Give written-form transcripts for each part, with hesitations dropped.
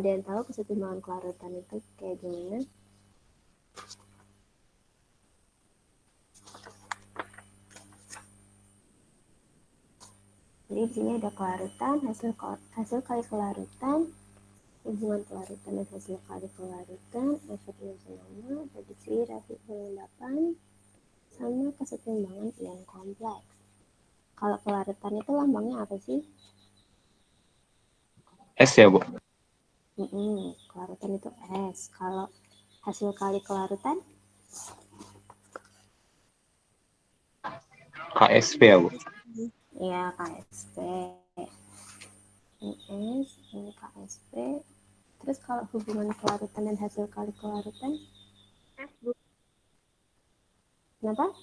ada yang tahu kesetimbangan kelarutan itu kayak gimana? Jadi di sini ada kelarutan, hasil kali kelarutan, hubungan kelarutan dan hasil kali kelarutan, efek ion sama, prediksi reaksi penyebabkan, sama kesetimbangan ion kompleks. Kalau kelarutan itu lambangnya apa sih? S ya, Bu? Kelarutan itu S. Kalau hasil kali kelarutan? KSP ya, Bu? Ya, KSP. Ini S, ini KSP. Terus kalau hubungan kelarutan dan hasil kali kelarutan? S, Bu. Kenapa?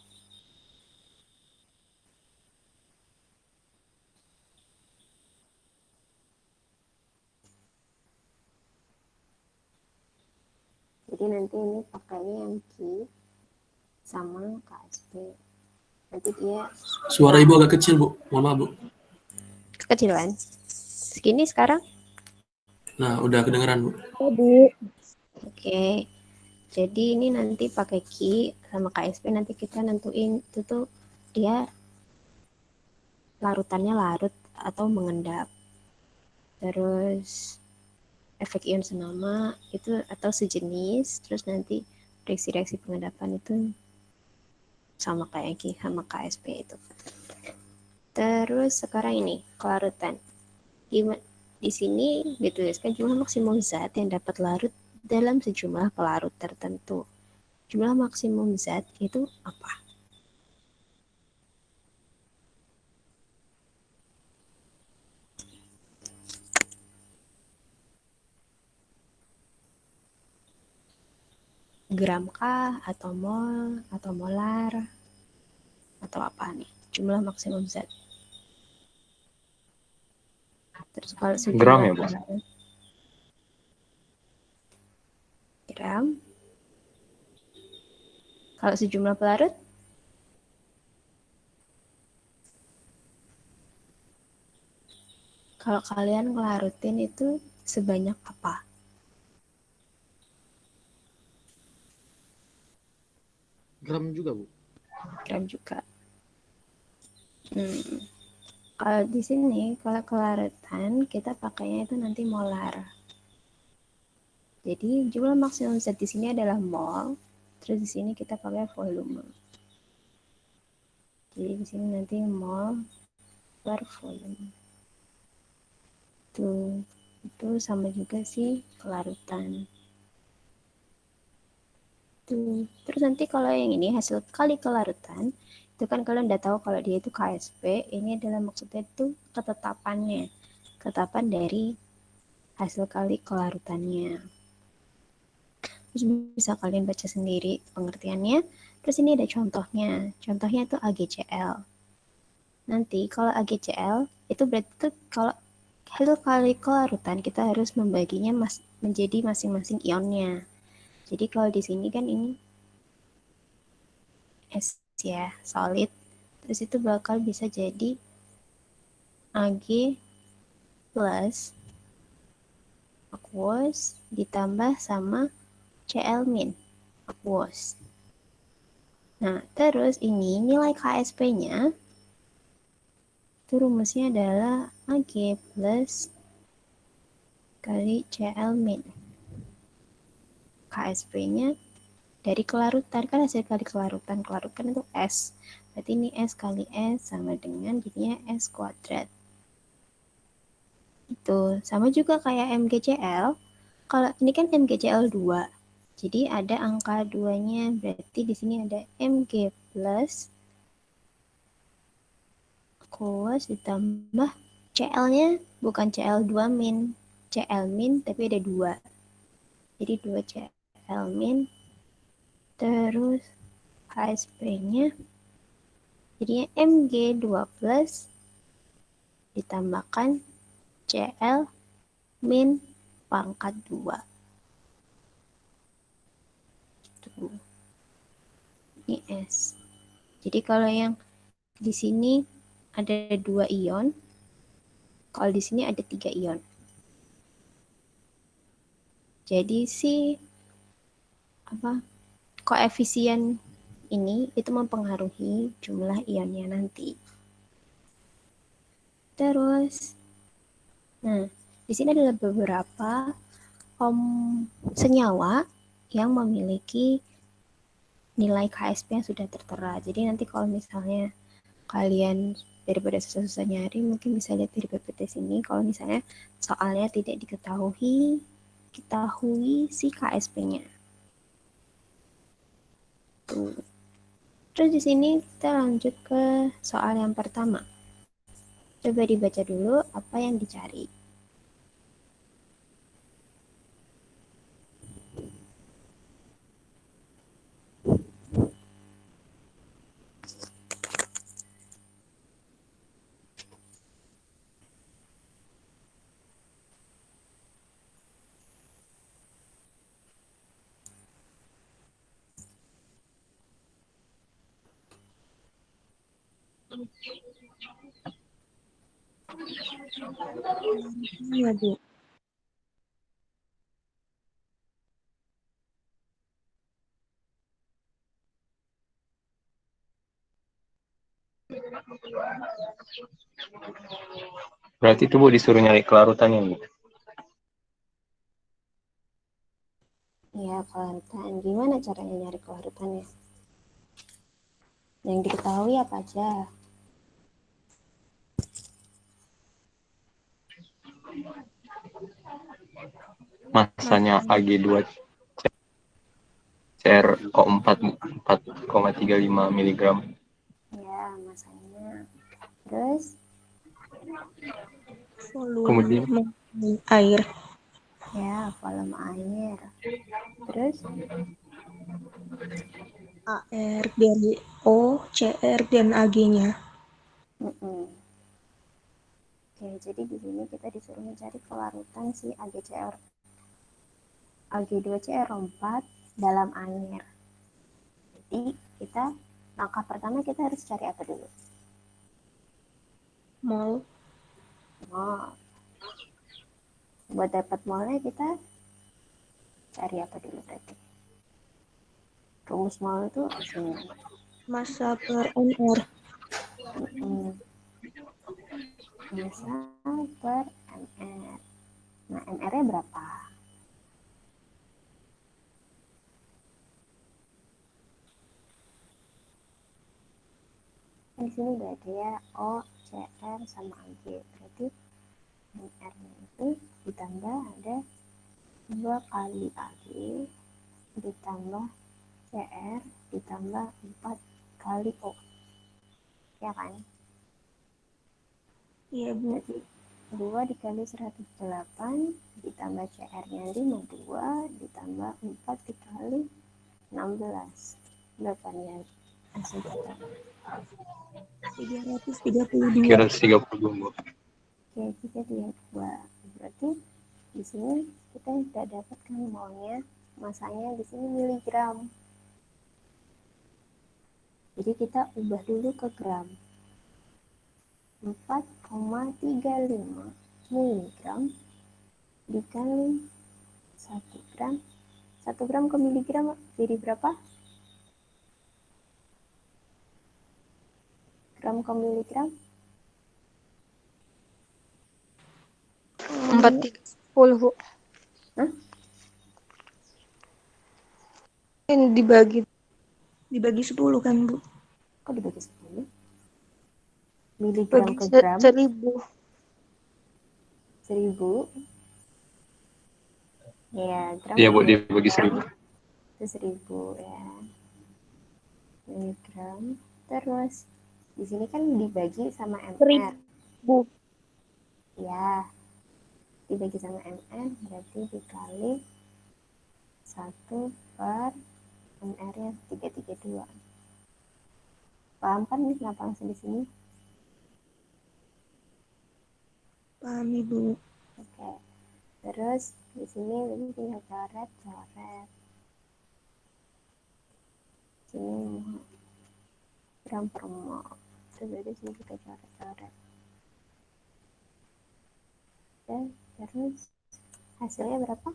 Jadi nanti ini pakainya yang Q sama KSP. Nanti dia Suara Ibu agak kecil, Bu. Mohon maaf, Bu. kekecilan. Segini sekarang? Nah, udah kedengeran, Bu. Oh, Bu. Oke. Jadi ini nanti pakai Q sama KSP, nanti kita nentuin itu tuh dia larutannya larut atau mengendap. Terus efek ion senama itu atau sejenis, terus nanti reaksi-reaksi pengendapan itu sama kayak Q sama KSP itu. Terus sekarang ini kelarutan. Di sini dituliskan jumlah maksimum zat yang dapat larut dalam sejumlah pelarut tertentu. Jumlah maksimum zat itu apa? Gram kah, atau mol, atau molar, atau apa nih? Jumlah maksimum zat. Terus kalau sejumlah Gram ya, Bu? Gram. Kalau sejumlah pelarut? Kalau kalian ngelarutin itu sebanyak apa? Gram juga, Bu. Gram juga. Kalau di sini, kalau kelarutan, kita pakainya itu nanti molar. Jadi jumlah maksimum zat di sini adalah mol, terus di sini kita pakai volume. Jadi di sini nanti mol per volume. Itu sama juga sih kelarutan. Terus nanti kalau yang ini hasil kali kelarutan, itu kan kalian udah tahu kalau dia itu KSP, ini adalah maksudnya itu ketetapannya. Ketetapan dari hasil kali kelarutannya. Terus bisa kalian baca sendiri pengertiannya. Terus ini ada contohnya. Contohnya itu AgCl. Nanti kalau AgCl itu berarti tuh kalau hasil kali kelarutan kita harus membaginya menjadi masing-masing ionnya. Jadi kalau di sini kan ini S ya, solid. Terus itu bakal bisa jadi Ag plus aqueous ditambah sama Cl min aqueous. Nah, terus ini nilai KSP-nya itu rumusnya adalah Ag plus kali Cl min. KSP-nya dari kelarutan, kan hasil kali kelarutan itu S. Berarti ini S kali S sama dengan jadinya S kuadrat. Itu sama juga kayak MgCl. Kalau ini kan MgCl 2. Jadi ada angka 2-nya, berarti di sini ada Mg plus aqueous ditambah Cl-nya bukan Cl2 min, Cl min tapi ada 2. Jadi 2 Cl min terus KSP-nya jadinya Mg2 plus ditambahkan Cl min pangkat 2. Ini S. Jadi kalau yang di sini ada 2 ion, kalau di sini ada 3 ion. Jadi sih koefisien ini itu mempengaruhi jumlah ionnya nanti. Terus, nah di sini adalah beberapa senyawa yang memiliki nilai KSP yang sudah tertera. Jadi nanti kalau misalnya kalian daripada susah-susah nyari, mungkin bisa lihat dari PPT sini. Kalau misalnya soalnya tidak ketahui si KSP-nya. Tuh. Terus di sini kita lanjut ke soal yang pertama. Coba dibaca dulu apa yang dicari. Iya, Bu. Berarti itu Bu disuruh nyari kelarutannya Bu. Ya, kelarutan. Gimana caranya nyari kelarutannya? Yang diketahui apa aja? Masanya Ag2 CrO4 4,35 mg. Ya, masanya. Terus, Volume Kemudian air. ya, volume air. Terus, AR dari O, CR, dan AG-nya. Oke, jadi di sini kita disuruh mencari kelarutan si Ag2CR4 dalam air. Jadi kita langkah pertama kita harus cari apa dulu? Mol. Mol. Buat dapat molnya kita cari apa dulu berarti? Rumus mol itu sini. Massa per mR. Massa per mr. Nah, mr-nya berapa? Di sini udah ada ya O, CR sama AG. Berarti mr-nya itu ditambah ada 2 kali AG ditambah CR ditambah 4 kali O. Ya kan? Iya, Bu. Berarti 2 dikali 108 ditambah CR-nya 52 ditambah 4 dikali 16. Berapa ya hasil totalnya? 332. 330 Bu. Oke, 332. Berarti di sini kita sudah dapatkan molnya, masanya di sini miligram. Jadi kita ubah dulu ke gram. 4,35 miligram dikali 1 gram. 1 gram ke miligram jadi berapa? Gram ke miligram? 430, Bu. Hah? Ini dibagi 10 kan, Bu? Kok dibagi 10? Miligram Bagi ke gram 1000. 1000. Ya, gram Iya ke Bu, miligram dibagi 1000. itu 1000 ya. Miligram. Terus di sini kan dibagi sama mr. 1000. Ya, dibagi sama mr berarti dikali 1 per mr-nya 332. Paham kan nih kenapa langsung di sini? Paham, Ibu. Oke. Terus di sini ini tinggal coret. Sini gram per mol. Terus dari sini kita coret. Dan terus hasilnya berapa?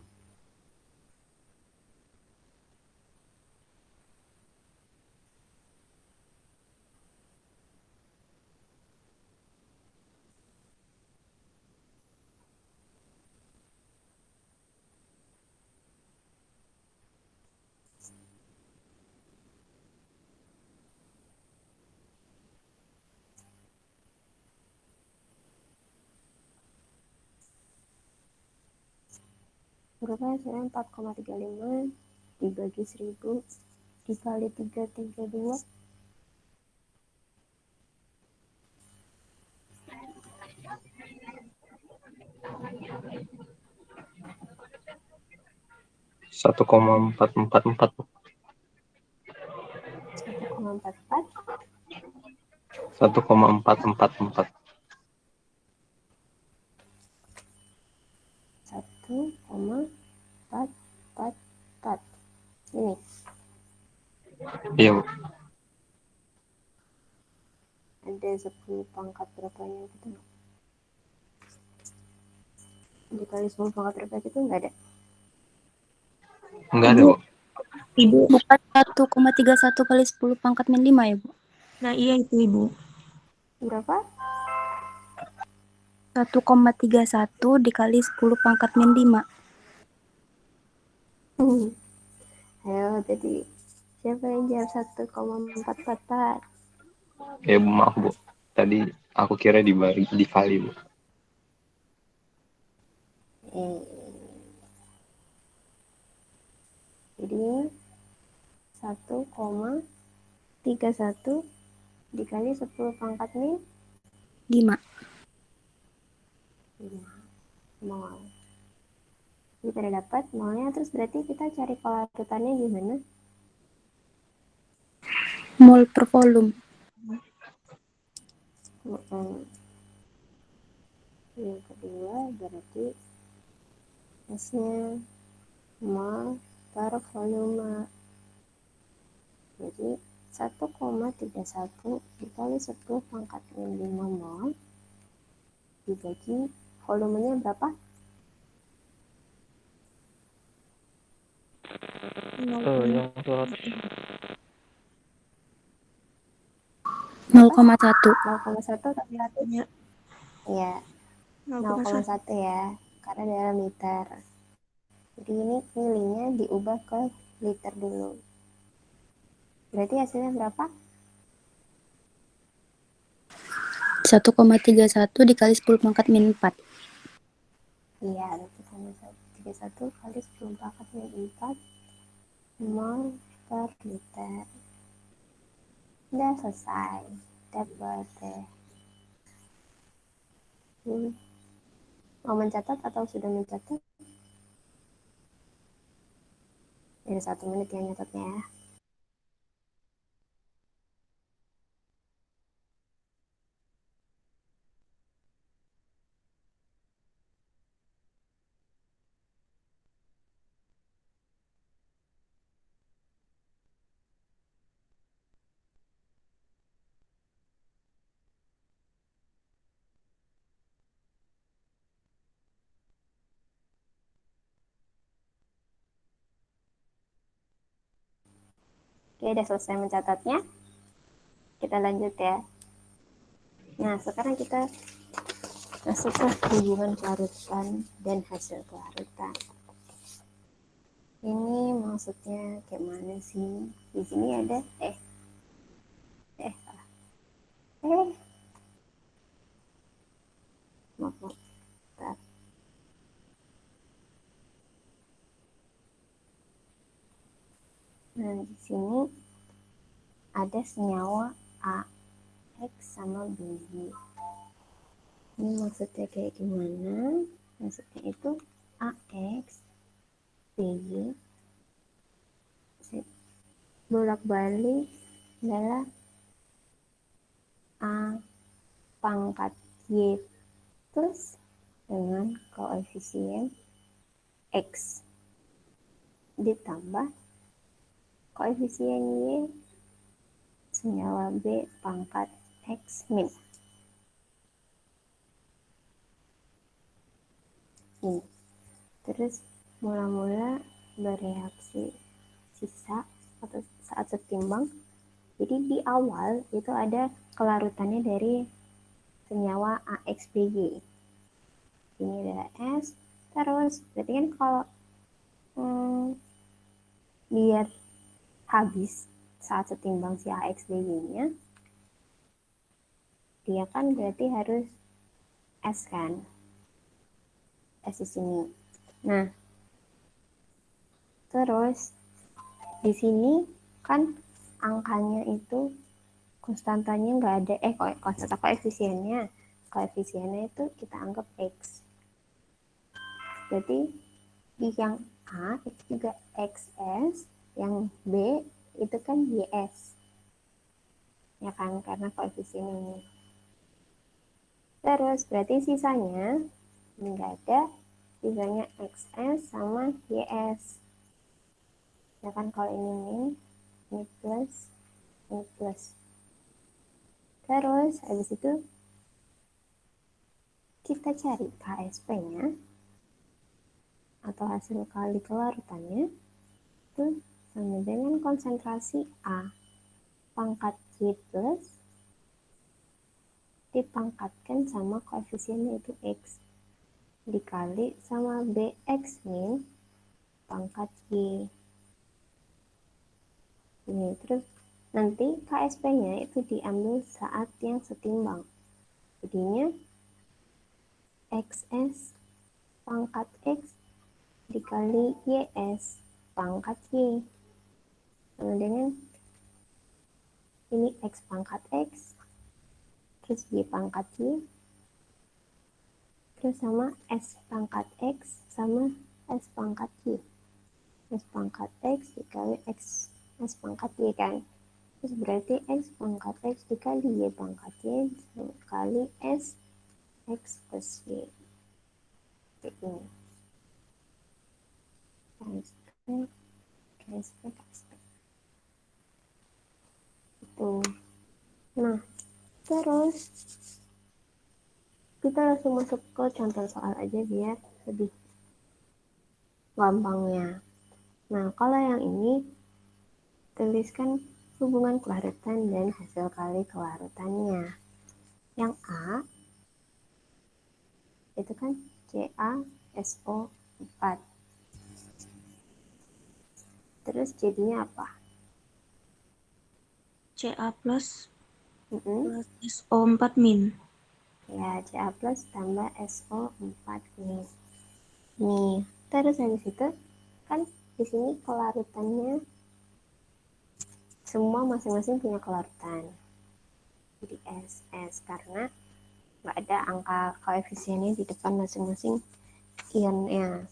Berapa hasilnya? 4,35 dibagi 1000 dikali 332. Satu koma empat empat empat. 1,44 1,444. 1,444. Ini Iya, Bu. ada 10 pangkat berapanya gitu. Dikali 10 pangkat berapa itu enggak ada. Enggak ada, Ibu, Bu. Ibu. Bukan 1,31 kali 10 pangkat min 5 ya, Bu? Nah, iya itu Ibu. Berapa? 1,31 dikali 10 pangkat min 5. Ayo, jadi siapa yang jawab 1,444? Ya, Bu, maaf, Bu. Tadi aku kira dikali, Bu. Jadi 1,31 dikali 10 pangkat min 5. 5 mol. Jadi pada dapat molnya, terus berarti kita cari kelarutannya gimana? Mol per volume. Yang kedua berarti S-nya mol per volume. Jadi 1,31 dikali 10 pangkat min 5 mol dibagi volumenya berapa? 0,1. 0,1 tapi Ya, ya 0,1 ya, karena dalam liter. Jadi ini milinya diubah ke liter dulu. Berarti hasilnya berapa? 1,31 dikali 10 pangkat min 4. Iya, 1,31 kali 10 pangkat min 4 mol per liter. Udah selesai. Dapat deh. Mau mencatat atau sudah mencatat? Ada 1 menit yang nyatatnya ya. Oke, udah selesai mencatatnya. Kita lanjut ya. Nah, sekarang kita masuk ke hubungan kelarutan dan hasil kelarutan. Ini maksudnya kayak mana sih? Di sini ada maaf. Bentar. Nah, di sini ada senyawa A, X sama BY. Ini maksudnya kayak gimana? Maksudnya itu AX, BY bolak-balik adalah A pangkat Y plus dengan koefisien X ditambah koefisien Y senyawa B pangkat X min. Ini. Terus mula-mula bereaksi sisa atau saat setimbang. Jadi di awal itu ada kelarutannya dari senyawa AXBY. Ini adalah S. Terus berarti kan kalau biar habis saat setimbang si AXBY-nya, dia kan berarti harus S kan. S di sini. Nah, Terus di sini kan angkanya itu konstantanya nggak ada, konstanta koefisiennya itu kita anggap X. Berarti di yang A itu juga XS, yang B itu kan YS. Ya kan, karena koefisien ini. Terus berarti sisanya ini nggak ada, sisanya XS sama YS. Ya kan, kalau ini min, ini plus, ini plus. Terus habis itu kita cari KSP-nya atau hasil kali kelarutannya itu sama dengan konsentrasi A pangkat Y plus dipangkatkan sama koefisiennya itu X dikali sama BX min pangkat Y. Ini terus nanti KSP-nya itu diambil saat yang setimbang. Jadinya XS pangkat X dikali YS pangkat Y. Sama dengan ini X pangkat X terus Y pangkat Y terus sama S pangkat X sama S pangkat Y. S pangkat X dikali X S pangkat Y kan. Terus berarti X pangkat X dikali Y pangkat Y dikali S X plus Y. Kayak ini. KSP. Itu. Nah, terus kita langsung masuk ke contoh soal aja biar lebih gampangnya. Nah, kalau yang ini tuliskan hubungan kelarutan dan hasil kali kelarutannya. Yang A itu kan CaSO4. Terus jadinya apa? Ca plus Mm-mm. plus SO4 min. Ya, Ca plus tambah SO4 nih. Nih, terus habis itu kan di sini kelarutannya semua masing-masing punya kelarutan. Jadi SS karena nggak ada angka koefisiennya di depan masing-masing ionnya,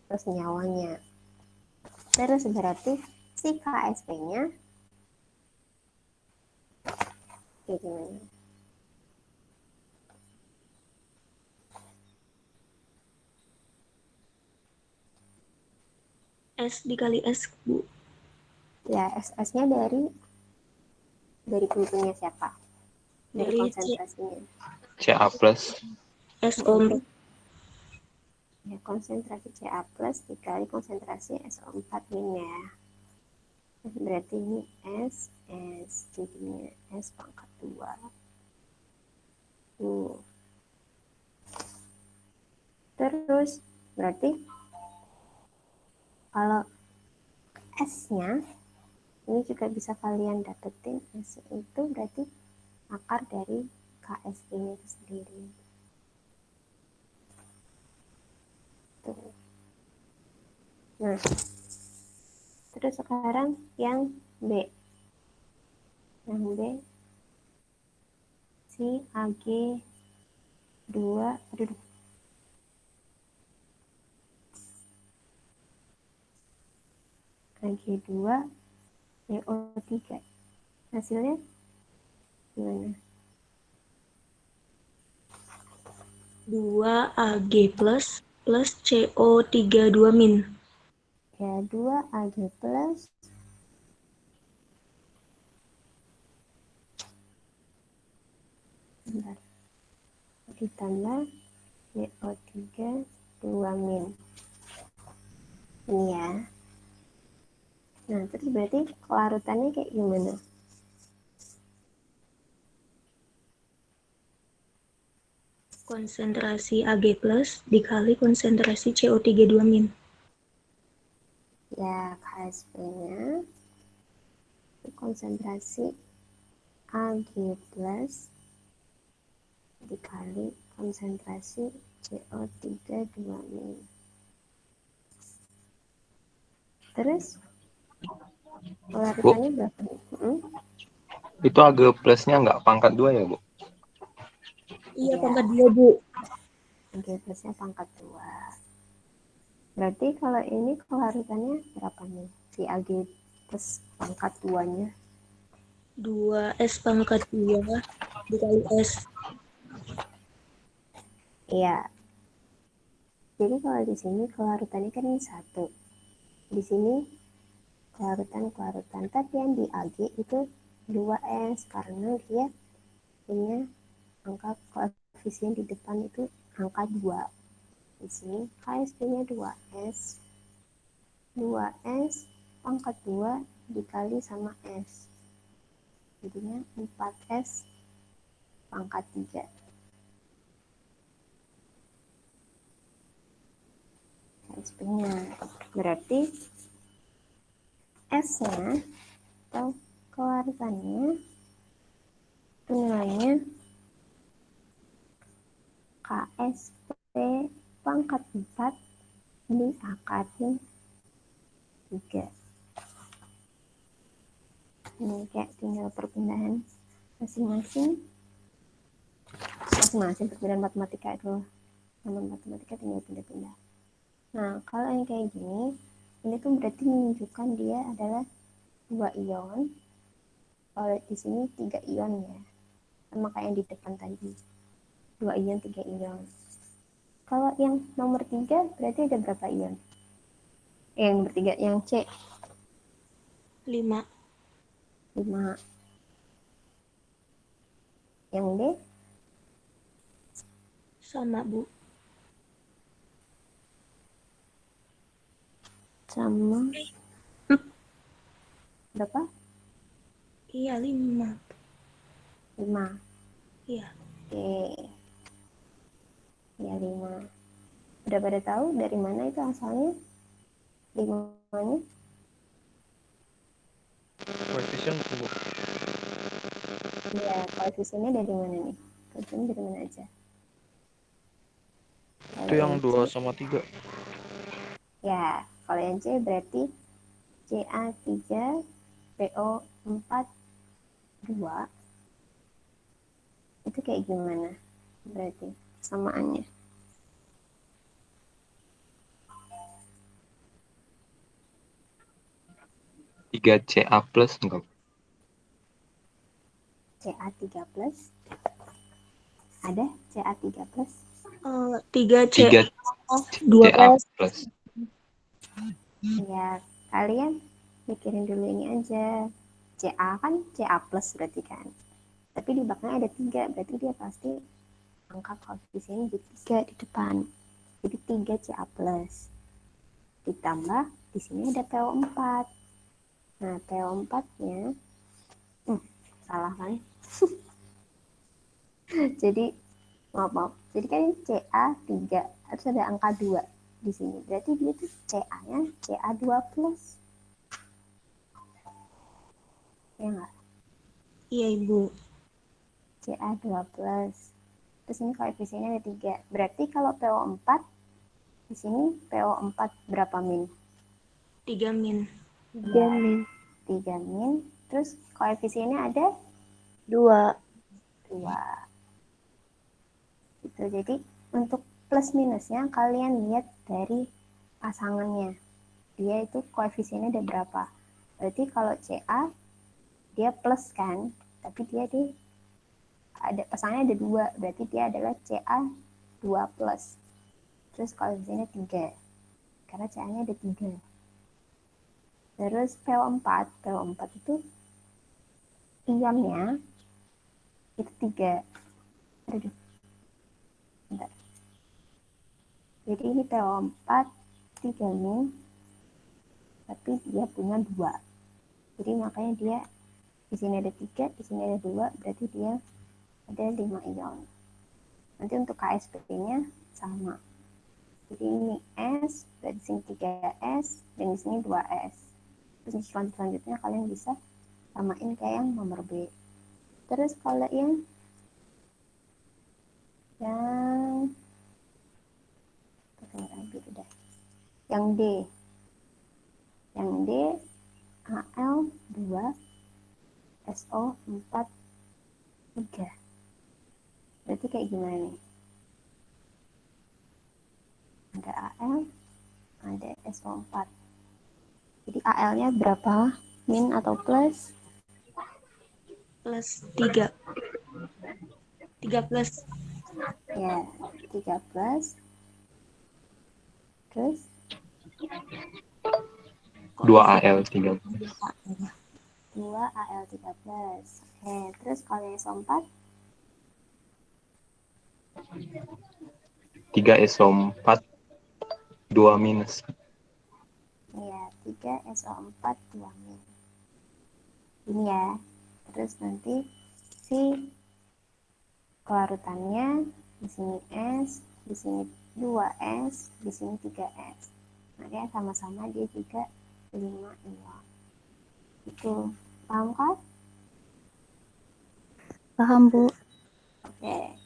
terus nyawanya. Terus berarti si KSP-nya kayak gimana? S dikali S, Bu. Ya, SS-nya dari bentuknya siapa? Dari Dari konsentrasinya. Ca plus SO4. Ya, konsentrasi Ca plus dikali konsentrasi SO4 min ya. Berarti ini S jadinya S pangkat 2. Terus berarti kalau S-nya ini juga bisa kalian dapetin, S itu berarti akar dari KSP-nya itu sendiri. Tuh. Nah, terus sekarang yang B. Yang B si AG2, AG2 CO3. Hasilnya gimana? 2 Ag plus CO32 min. Ya, 2 Ag plus bentar, ditambah CO3 2 min. Ini ya. Nah, terus berarti kelarutannya kayak gimana? Konsentrasi Ag plus dikali konsentrasi CO32 min. Ya, KSP-nya konsentrasi Ag plus dikali konsentrasi CO3 2 min. Terus kelarutannya berapa? Itu agak plusnya nggak pangkat 2 ya, Bu? Iya, Iya. pangkat 2, Bu. Ag plusnya pangkat 2. Berarti kalau ini kelarutannya berapa nih? Si Ag plus pangkat 2-nya. 2S pangkat 2 dikali S. Iya. Jadi kalau di sini kelarutannya kan ini 1. Di sini kelarutan. Tapi yang di Ag itu 2S karena dia punya angka koefisien di depan itu angka 2. Di sini KSP-nya 2S. 2S pangkat 2 dikali sama S. Jadinya 4S pangkat 3. KSP-nya. Berarti S-nya atau kelarutannya itu nilainya KSP pangkat 4 diakali 3. Ini kayak tinggal perpindahan masing-masing perpindahan matematika itu. Namun matematika tinggal pindah-pindah. Nah, kalau yang kayak gini, ini tuh berarti menunjukkan dia adalah 2 ion. Kalau di sini 3 ion ya. Sama kayak yang di depan tadi. 2 ion, 3 ion. Kalau yang nomor 3 berarti ada berapa ion? Yang nomor 3, yang C 5. 5. Yang D Sama, Bu. sama berapa? Iya, 5. 5. Iya. Oke. Ya 5. Udah pada tahu dari mana itu asalnya? 5-nya? Koefisien Bu. Ya, koefisiennya dari mana nih? Koefisiennya dari mana aja? Itu yang 2 sama 3. Ya, kalau yang C berarti Ca3 PO4 2. Itu kayak gimana? Berarti samaannya. Tiga Ca plus enggak? Ca3 plus. Ada Ca3 plus? 3C 3 Ca 2S. plus. Ya, kalian mikirin dulu ini aja. Ca kan Ca plus berarti kan. Tapi di belakangnya ada 3, berarti dia pasti angka koefisiennya jadi 3 di depan. Jadi 3 Ca plus. Ditambah di sini ada PO4. Nah, PO4-nya salah kan? Jadi maaf. Jadi kan ini Ca3 harus ada angka 2 di sini. Berarti dia tuh Ca-nya Ca2 plus. Ya enggak? Iya, Ibu. Ca2 plus. Terus ini koefisiennya ada 3. Berarti kalau PO4 di sini PO4 berapa min? 3 min. 3 min. 3 min. Terus koefisiennya ada 2. 2. Gitu. Jadi untuk plus minusnya kalian lihat dari pasangannya. Dia itu koefisiennya ada berapa? Berarti kalau Ca dia plus kan, tapi dia ada pasangannya ada 2, berarti dia adalah Ca2 plus. Terus koefisiennya 3. Karena Ca-nya ada 3. Terus PO4 itu ionnya itu 3. Aduh. Bentar. Jadi ini PO4 3 min, tapi dia punya 2. Jadi makanya dia di sini ada 3, di sini ada 2, berarti dia ada 5 ion. Nanti untuk KSP-nya sama. Jadi ini S, berarti di sini 3S, dan di sini 2S. Terus selanjutnya kalian bisa samain kayak yang nomor B. Terus kalau yang yang D Yang D AL 2 SO 4 3. Berarti kayak gimana nih? Ada AL, ada SO4. Jadi AL-nya berapa? Min atau plus? Plus 3. 3 plus. Ya, 3 plus. Terus 2 AL 3. 2 AL 3 plus. Oke, terus kalau yang SO4? 3 SO4 2 minus. Ya, 3 SO4 2 min. Ini ya. Terus nanti si kelarutannya di sini S, di sini 2S, di sini 3S. Makanya sama-sama dia juga 5 ion. Itu paham kan? Paham, Bu. Oke.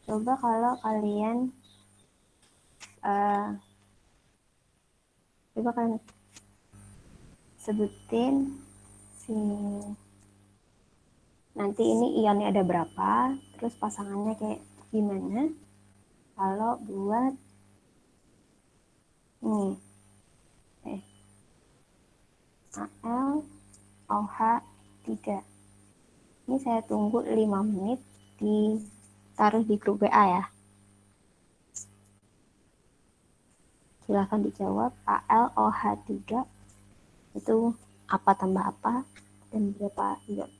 Coba kalau kalian coba kalian sebutin si nanti ini ionnya ada berapa, terus pasangannya kayak gimana kalau buat nih Al OH 3. Ini saya tunggu 5 menit ditaruh di grup WA ya. Silahkan dijawab Al OH 3 itu apa tambah apa dan berapa ion.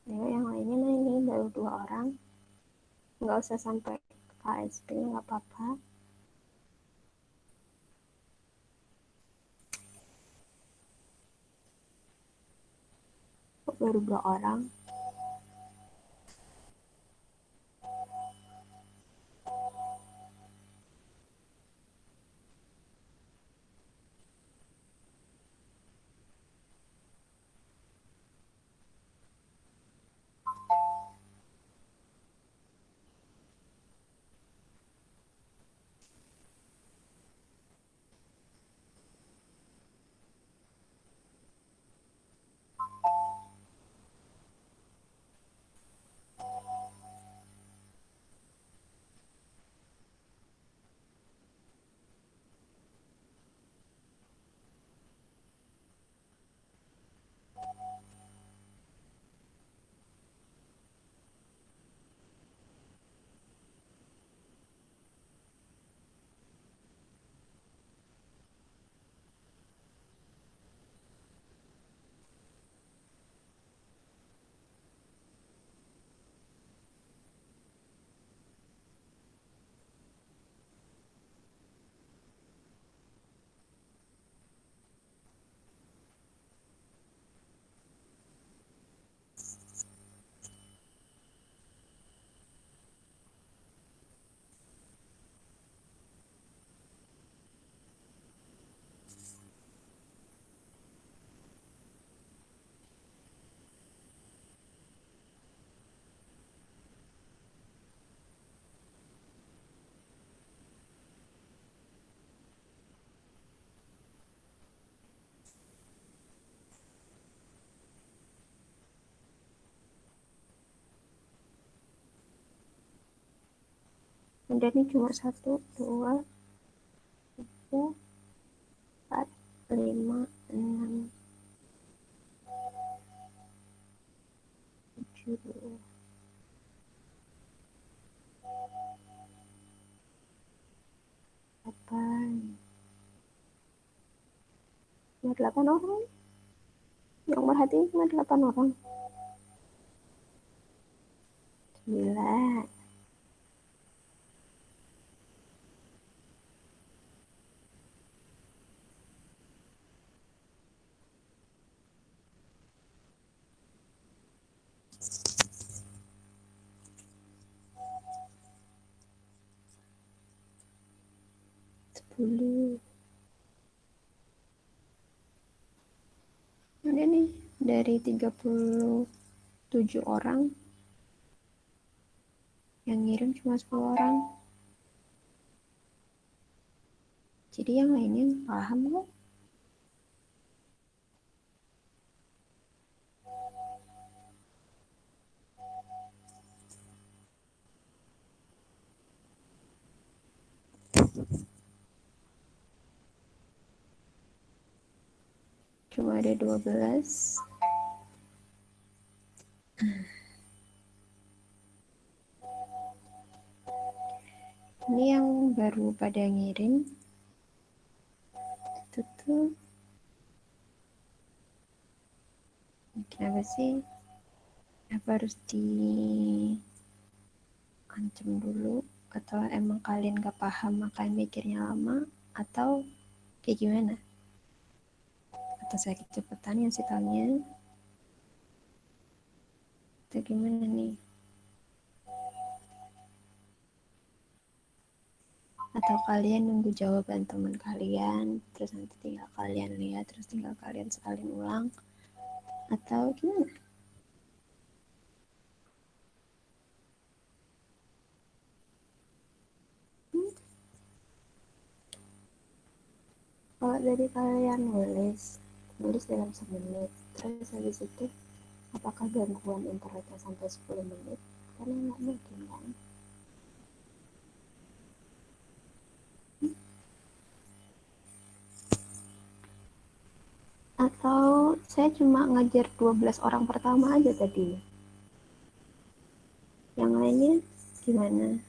Ya, yang lainnya ini baru 2 orang, nggak usah sampai KSP, nggak apa-apa. Baru 2 orang. Udah nih cuma 1, 2, 3, 4, 5, 6, 7, 8. Cuma 8 orang. Yang merhatiin cuma 8 orang. 9. Sepuluh. Udah nih, dari 37 orang yang ngirim cuma 10 orang. Jadi yang lainnya paham kok. Cuma ada 12. Ini yang baru pada ngirim. Itu tuh. Kenapa sih? Apa harus diancam dulu? Atau emang kalian gak paham makanya mikirnya lama? Atau kayak gimana? Atau saya kecepatan yang taunya? Atau gimana nih? Atau kalian nunggu jawaban teman kalian, terus nanti tinggal kalian lihat, terus tinggal kalian sekalian ulang? Atau gimana? Kalau dari kalian nulis dalam 1 menit, terus habis itu apakah gangguan internetnya sampai 10 menit? Karena nggak mungkin kan? Atau saya cuma ngajar 12 orang pertama aja tadi? Yang lainnya gimana?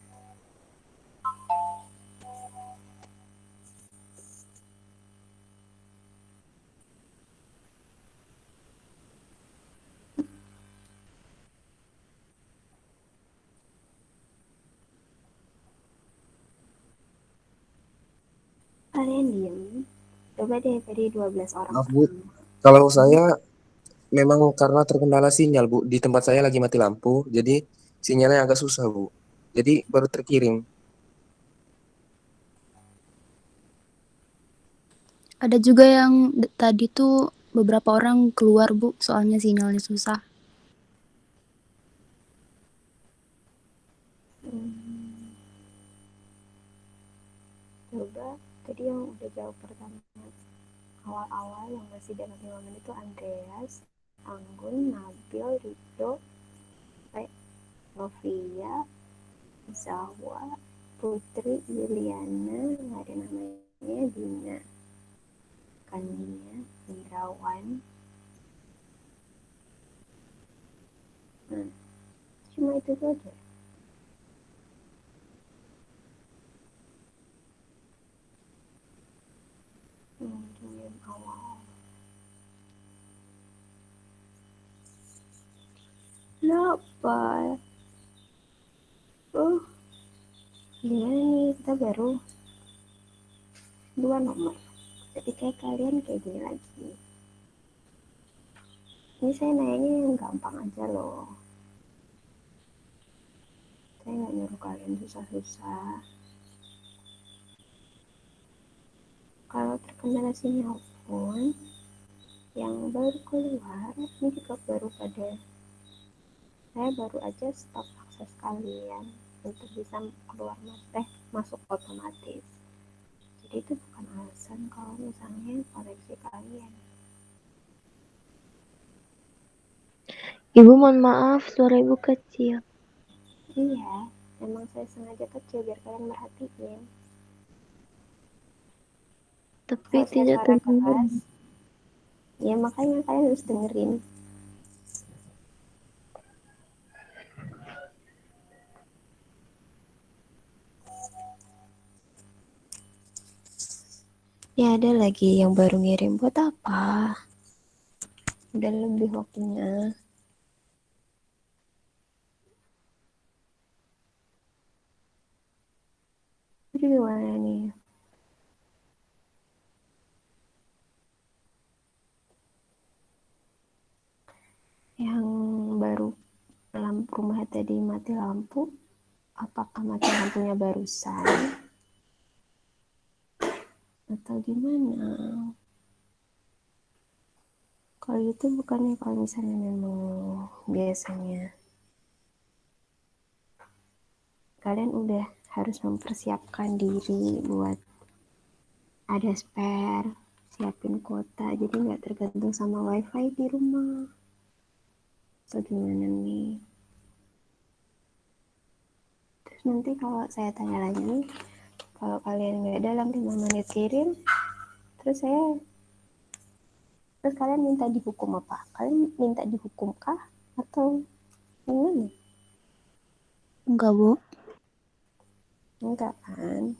Kalian diem. Coba deh tadi 12 orang Maaf, Bu. pertama. Kalau saya memang karena terkendala sinyal, Bu. Di tempat saya lagi mati lampu, jadi sinyalnya agak susah, Bu. Jadi baru terkirim. Ada juga yang tadi tuh beberapa orang keluar, Bu, soalnya sinyalnya susah. Coba tadi yang udah jawab pertama awal-awal yang masih dalam 5 menit itu Andreas, Anggun, Nabil, Rido, Novia, Zawa, Putri, Juliana, nggak ada namanya, Dina, Kania, Indrawan. Cuma itu saja. Yang awal. Kenapa? Gimana nih, kita baru 2 nomor. Jadi kayak kalian kayak gini lagi. Ini saya nanya yang gampang aja loh. Saya nggak nyuruh kalian susah-susah. Kalau terkendala sinyal pun, yang baru keluar, ini juga baru pada, saya baru aja stop akses kalian untuk bisa keluar masuk otomatis. Jadi itu bukan alasan kalau misalnya koneksi kalian. Ibu mohon maaf, suara ibu kecil. Iya, Emang saya sengaja kecil biar kalian merhatiin. Tapi Kalau saya tidak suara terdengar. keras, ya makanya kalian harus dengerin. Ya ada lagi yang baru ngirim, buat apa? Udah lebih waktunya. Jadi gimana nih? Yang baru lampu rumah tadi mati lampu, apakah mati lampunya barusan? Atau gimana? Kalau itu bukannya kalau misalnya memang biasanya kalian udah harus mempersiapkan diri buat ada spare, siapin kuota, jadi nggak tergantung sama wifi di rumah. Atau gimana nih? Terus nanti kalau saya tanya lagi, kalau kalian nggak dalam 5 menit kirim, terus kalian minta dihukum apa? Kalian minta dihukum kah? Atau gimana? Enggak, Bu. Enggak kan?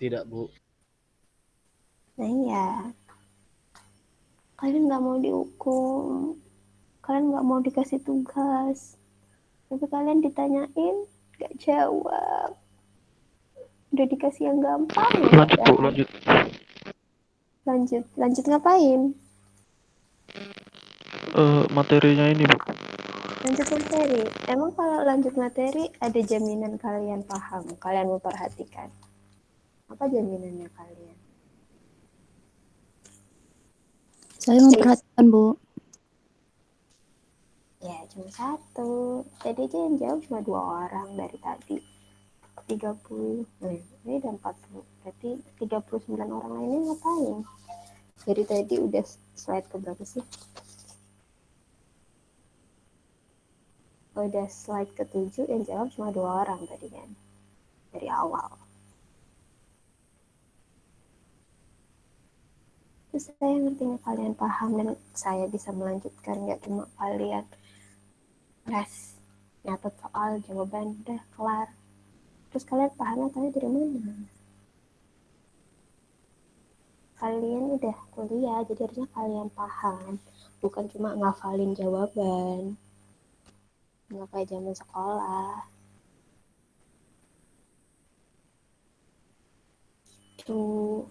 Tidak, Bu. Nah iya, kalian nggak mau dihukum, kalian nggak mau dikasih tugas, tapi kalian ditanyain nggak jawab, udah dikasih yang gampang. Lanjut Bu, lanjut. Lanjut ngapain? Materinya ini Bu. Lanjut materi. Emang kalau lanjut materi ada jaminan kalian paham, kalian memperhatikan? Apa jaminannya kalian? Saya memperhatikan, Bu. Ya cuma satu. Tadi aja yang jawab cuma 2 orang dari tadi. 30. Ini udah 40. Berarti 39 orang lainnya ngapain? Dari tadi udah slide ke berapa sih? Udah slide ke 7, yang jawab cuma 2 orang tadi kan. Dari awal. Terus saya ngertinya kalian paham dan saya bisa melanjutkan, nggak cuma kalian les nyatet soal jawaban udah kelar. Terus kalian pahamnya tahu dari mana? Kalian udah kuliah, jadi harusnya kalian paham, bukan cuma ngafalin jawaban, nggak kayak zaman sekolah. Tuh,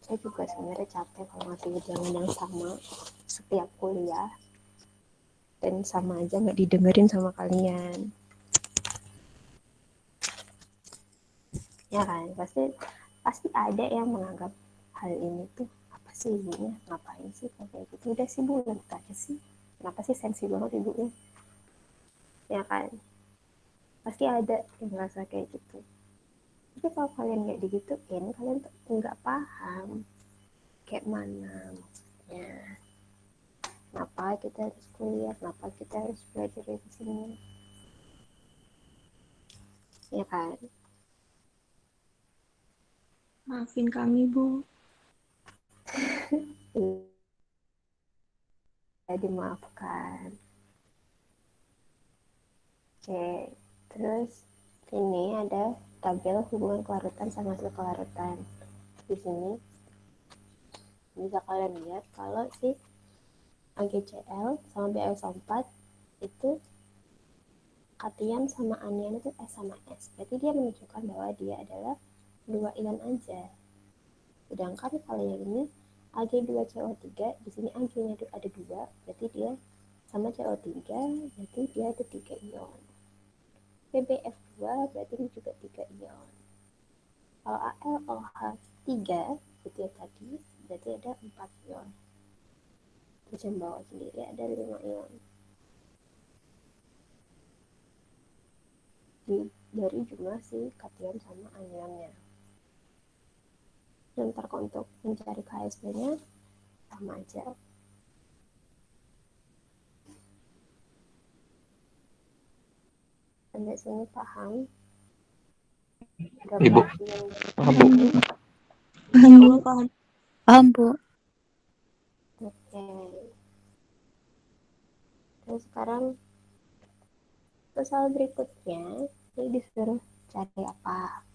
saya juga sebenarnya capek kalau ngasih ujian yang sama setiap kuliah, dan sama aja nggak didengerin sama kalian. Ya kan, pasti ada yang menganggap hal ini tuh apa sih ibunya, ngapain sih kayak gitu, udah sih Bu, lanjut aja sih, kenapa sih sensi banget ibunya, ya kan, pasti ada yang merasa kayak gitu. Tapi kalau kalian nggak digituin, kalian tuh nggak paham kayak mana maksudnya, kenapa kita harus kuliah, kenapa kita harus belajar di sini, ya kan. Maafin kami, Bu. Ya dimaafkan. Oke, terus ini ada tabel hubungan kelarutan sama hasil kelarutan. Di sini bisa kalian lihat kalau si AgCl sama BaSO4 itu kation sama anion itu S sama S. Berarti dia menunjukkan bahwa dia adalah 2 ion aja. Sedangkan kalau yang ini Ag2CO3, di sini Ag-nya ada 2, berarti dia sama CO3, berarti dia ada 3 ion. PbF2 berarti ini juga 3 ion. Kalau AlOH3 itu ya tadi, berarti ada 4 ion. Terus yang bawah sendiri ada 5 ion. Dari jumlah si kation sama anionnya. Dan ntar untuk mencari KSP-nya sama aja. Sampai sini paham? Ibu. Paham, Bu. Paham Bu, paham. Paham, Bu. Oke. Terus sekarang soal berikutnya, ini disuruh cari apa?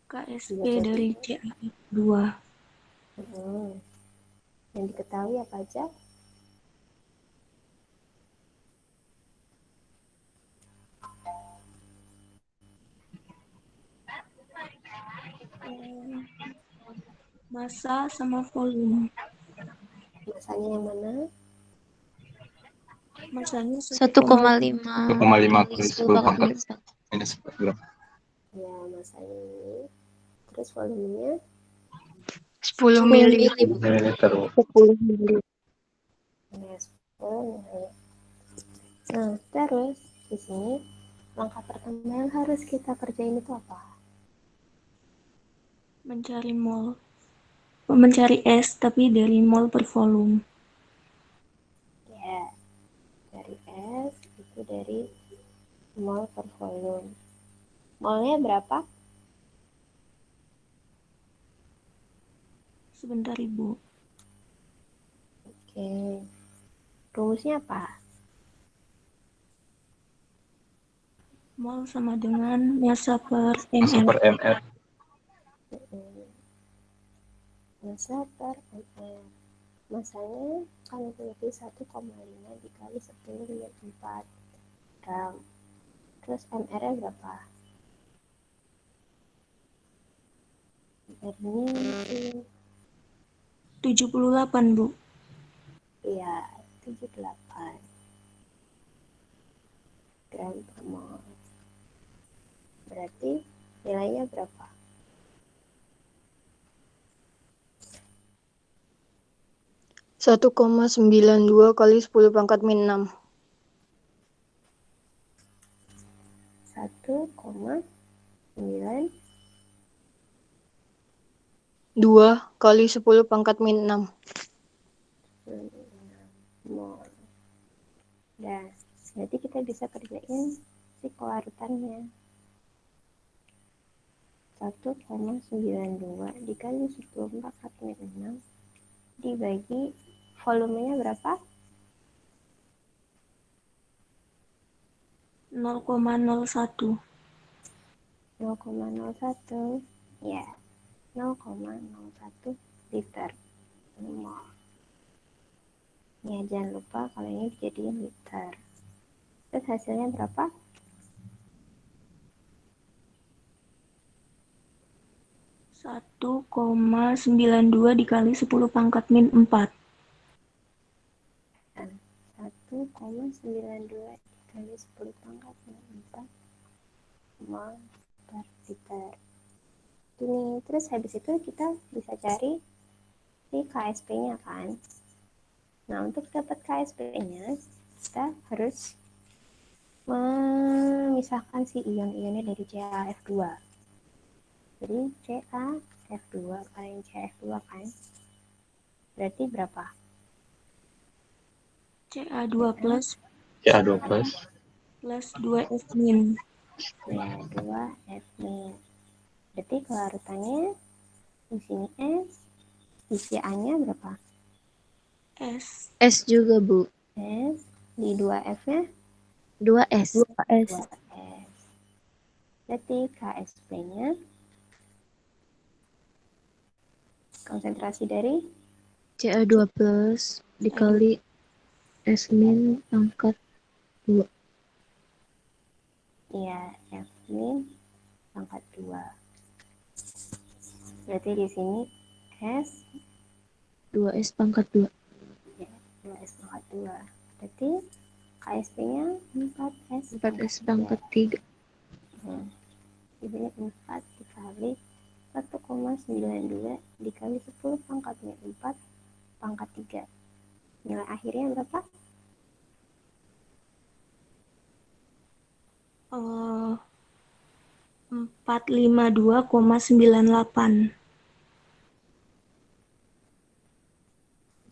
KSP dari CAF2. Yang diketahui apa aja? Massa sama volume. Masanya yang mana? Massanya 1,5 1,5 kali kali 10 10 pangkat pangkat minus 1. minus 4 gram. Ya, masanya ini. Terus volumenya? 10 mili. Mililiter, Bu. 10 mili. Yes. Nah, terus di sini langkah pertama yang harus kita kerjain itu apa? Mencari mol. Mencari S tapi dari mol per volume. Ya, dari S itu dari mol per volume. Molnya berapa? Sebentar Ibu. Oke. Rumusnya apa? Mol sama dengan massa per Massa ml. per ml. Massa per ml. Masanya kan memiliki 1,5 dikali 10 minus 4 gram. Terus MR-nya berapa? MR-nya 78 Bu. iya 78 gram per mol. Berarti nilainya berapa? Satu 1,92 kali 10 pangkat min 6. 1,9 2 kali 10 pangkat min 6. mol. Dan berarti kita bisa kerjain si kelarutannya. 1,92 dikali 10 pangkat min 6 dibagi volumenya berapa? 0,01. 0,01 ya 0,01 liter mol. Ya jangan lupa kalau ini dijadiin liter. Terus hasilnya berapa? 1,92 dikali 10 pangkat min 4. 1,92 dikali 10 pangkat min 4 mol per liter. Ini terus habis itu kita bisa cari si KSP-nya kan. Nah, untuk dapat KSP-nya kita harus memisahkan si ion-ionnya dari CaF2. Jadi CaF2 kali CaF2 kan. Berarti berapa? Ca2 plus Ya, 12. plus 2F min. CaF2 F min. Berarti kelarutannya di sini S, isi A-nya berapa? S. S juga, Bu. S, di 2F-nya 2S. 2S. 2S. Berarti KSP-nya konsentrasi dari Ca2 plus dikali S min pangkat 2. ya F min pangkat 2. Berarti di sini S 2S pangkat 2. ya 2S pangkat 2. Berarti KSP-nya 4S 4S pangkat 3. Di sini 4 dikali 1,92 dikali 10 pangkat min 4 pangkat 3. Nilai akhirnya berapa? 452,98.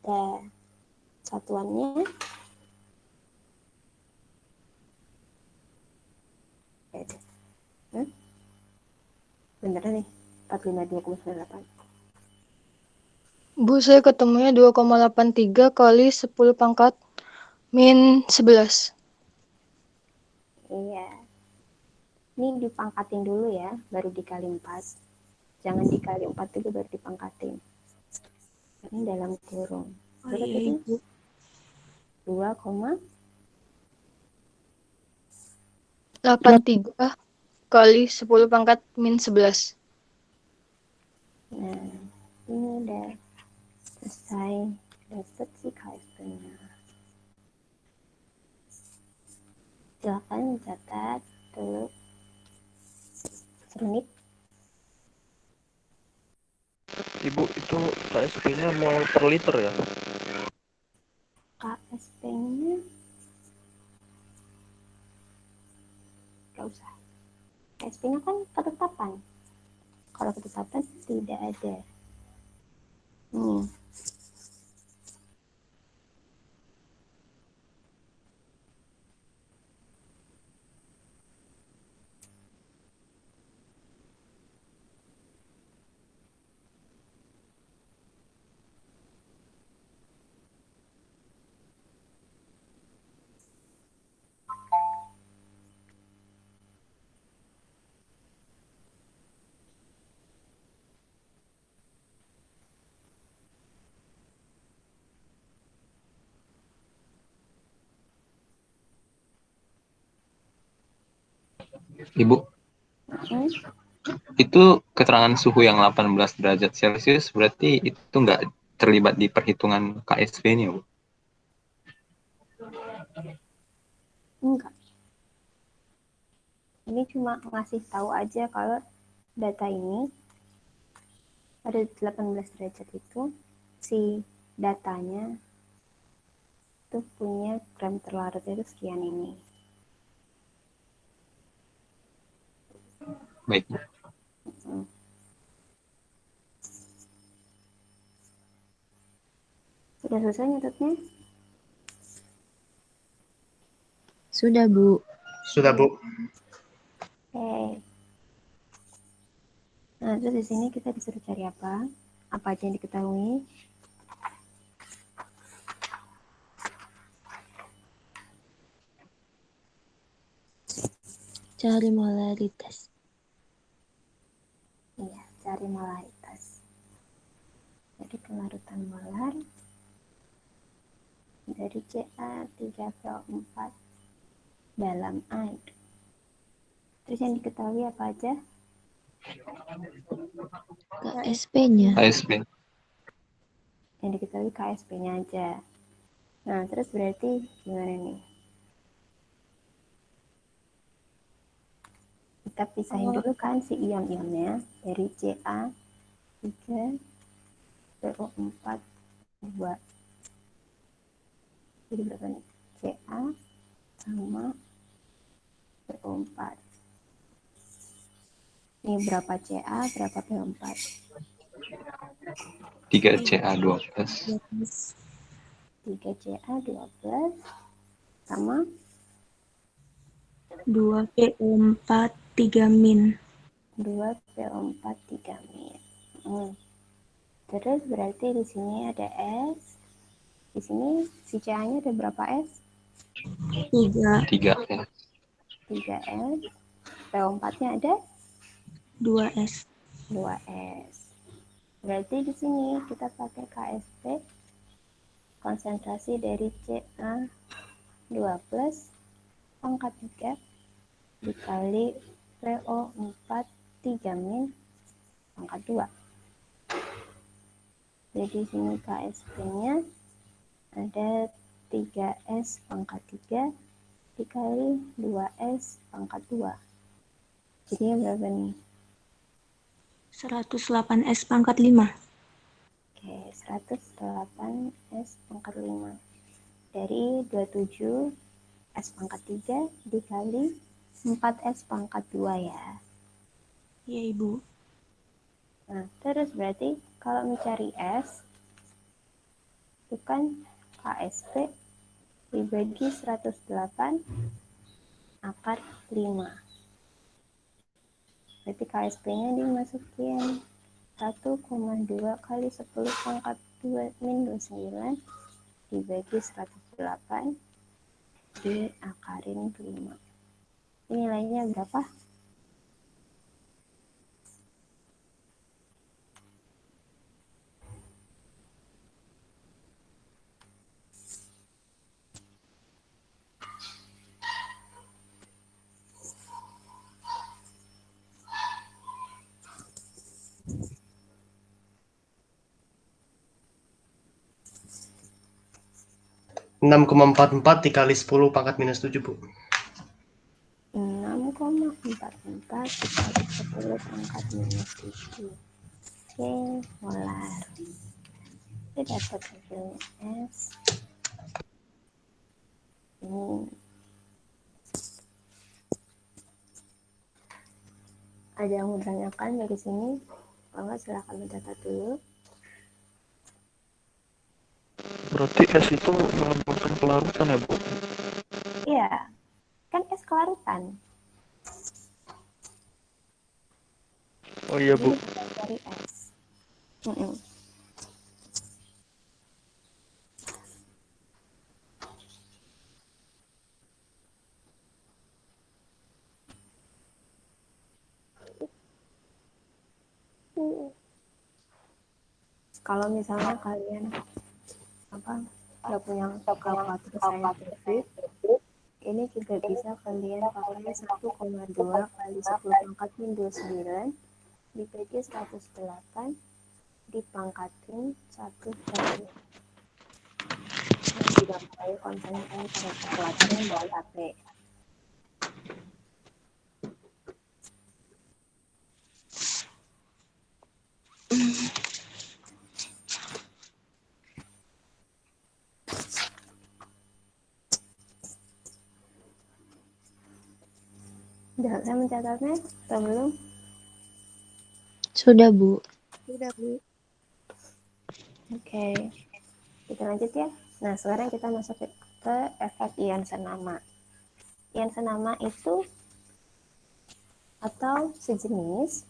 Dan satuannya bener nih 452,98. Bu, saya ketemunya 2,83 kali 10 pangkat min 11. Iya. Ini dipangkatin dulu ya, baru dikali 4. Jangan dikali 4 dulu baru dipangkatin. Ini dalam kurung. Oh Berapa iya tadi? Ibu. 83 kali 10 pangkat min 11. Nah, ini udah selesai. Dapat sih KSP-nya. Silakan catat tuh. Serunit. Ibu itu KSP-nya mol per liter ya? KSP-nya gak usah. KSP-nya kan ketetapan. Kalau ketetapan tidak ada. Ibu, Hmm? itu keterangan suhu yang 18 derajat Celcius berarti itu nggak terlibat di perhitungan KSP-nya, Bu? Enggak. Ini cuma ngasih tahu aja kalau data ini pada 18 derajat itu si datanya itu punya gram terlarutnya itu sekian ini. Baik, Bu. Sudah selesai nyatetnya? Sudah, Bu. Sudah, Bu. Oke. Nah, terus di sini kita disuruh cari apa? Apa aja yang diketahui? Cari molaritas. Iya, cari molaritas. Jadi kelarutan molar dari Ca3PO4 dalam air. Terus yang diketahui apa aja? KSP-nya. KSP. Yang diketahui KSP-nya aja. Nah, terus berarti gimana nih? Kita pisahin dulu kan si ion-ionnya dari Ca3PO4 2. Jadi berapa nih? Ca sama PO4. Ini berapa Ca, berapa PO4? 3 Ca12. 3 Ca12 sama 2 PO4 3 min. 2 PO4 3 min. Terus berarti di sini ada S. Di sini si Ca-nya ada berapa S? 3 3 3S. PO4-nya ada 2S. 2S. Berarti di sini kita pakai KSP konsentrasi dari Ca2 plus pangkat 3 dikali PO4 3 min pangkat 2. Jadi sini KSP-nya ada 3S pangkat 3 dikali 2S pangkat 2. Jadinya berapa nih? 108S pangkat 5. Oke, 108S pangkat 5. Dari 27 S pangkat 3 dikali 4S pangkat 2 ya. Iya, Ibu. Nah, terus berarti kalau mencari S, itu kan KSP dibagi 108 akar 5. Berarti KSP-nya dimasukin 1,2 kali 10 pangkat 2 min 29 dibagi 108 diakarin 5. Ini nilainya berapa? Enam koma 44 dikali 10 pangkat minus 7, Bu. 6,44 dikali 10 pangkat minus 7. Oke, molar. Kita dapat hasilnya S. Ini ada yang mau ditanyakan dari sini? Kalau nggak silahkan mencatat dulu. Berarti S itu melambangkan kelarutan ya, Bu? Iya, kan S kelarutan. Oh iya, Bu. Jadi kita cari S. Kalau misalnya kalian nggak punya kalkulator saintifik, ini juga bisa kalian pakai 1,2 kali 10 pangkat min 29 dibagi 108 dipangkatin 1 kali. Nah, tidak pakai konsen pada kalkulator yang bawa HP. Udah saya mencatatnya atau belum? Sudah, Bu. Oke, kita lanjut ya. Nah, sekarang kita masuk ke efek ion senama. Ion senama itu atau sejenis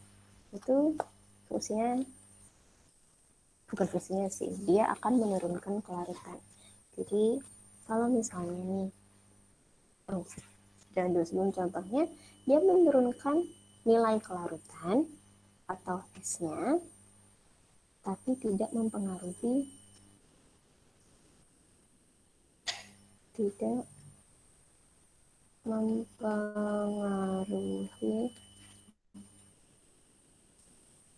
itu fungsinya, bukan fungsinya sih, dia akan menurunkan kelarutan. Jadi kalau misalnya nih, jangan dulu sebelum contohnya, dia menurunkan nilai kelarutan atau S-nya, tapi tidak mempengaruhi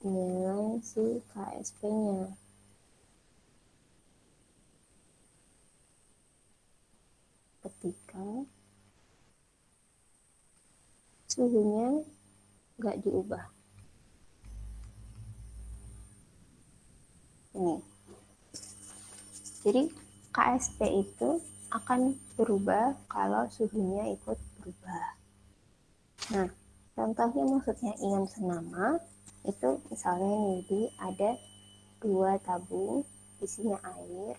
nilai si KSP-nya. Ketika suhunya nggak diubah. Ini. Jadi KSP itu akan berubah kalau suhunya ikut berubah. Nah, contohnya maksudnya ion senama itu misalnya nih ada 2 tabung isinya air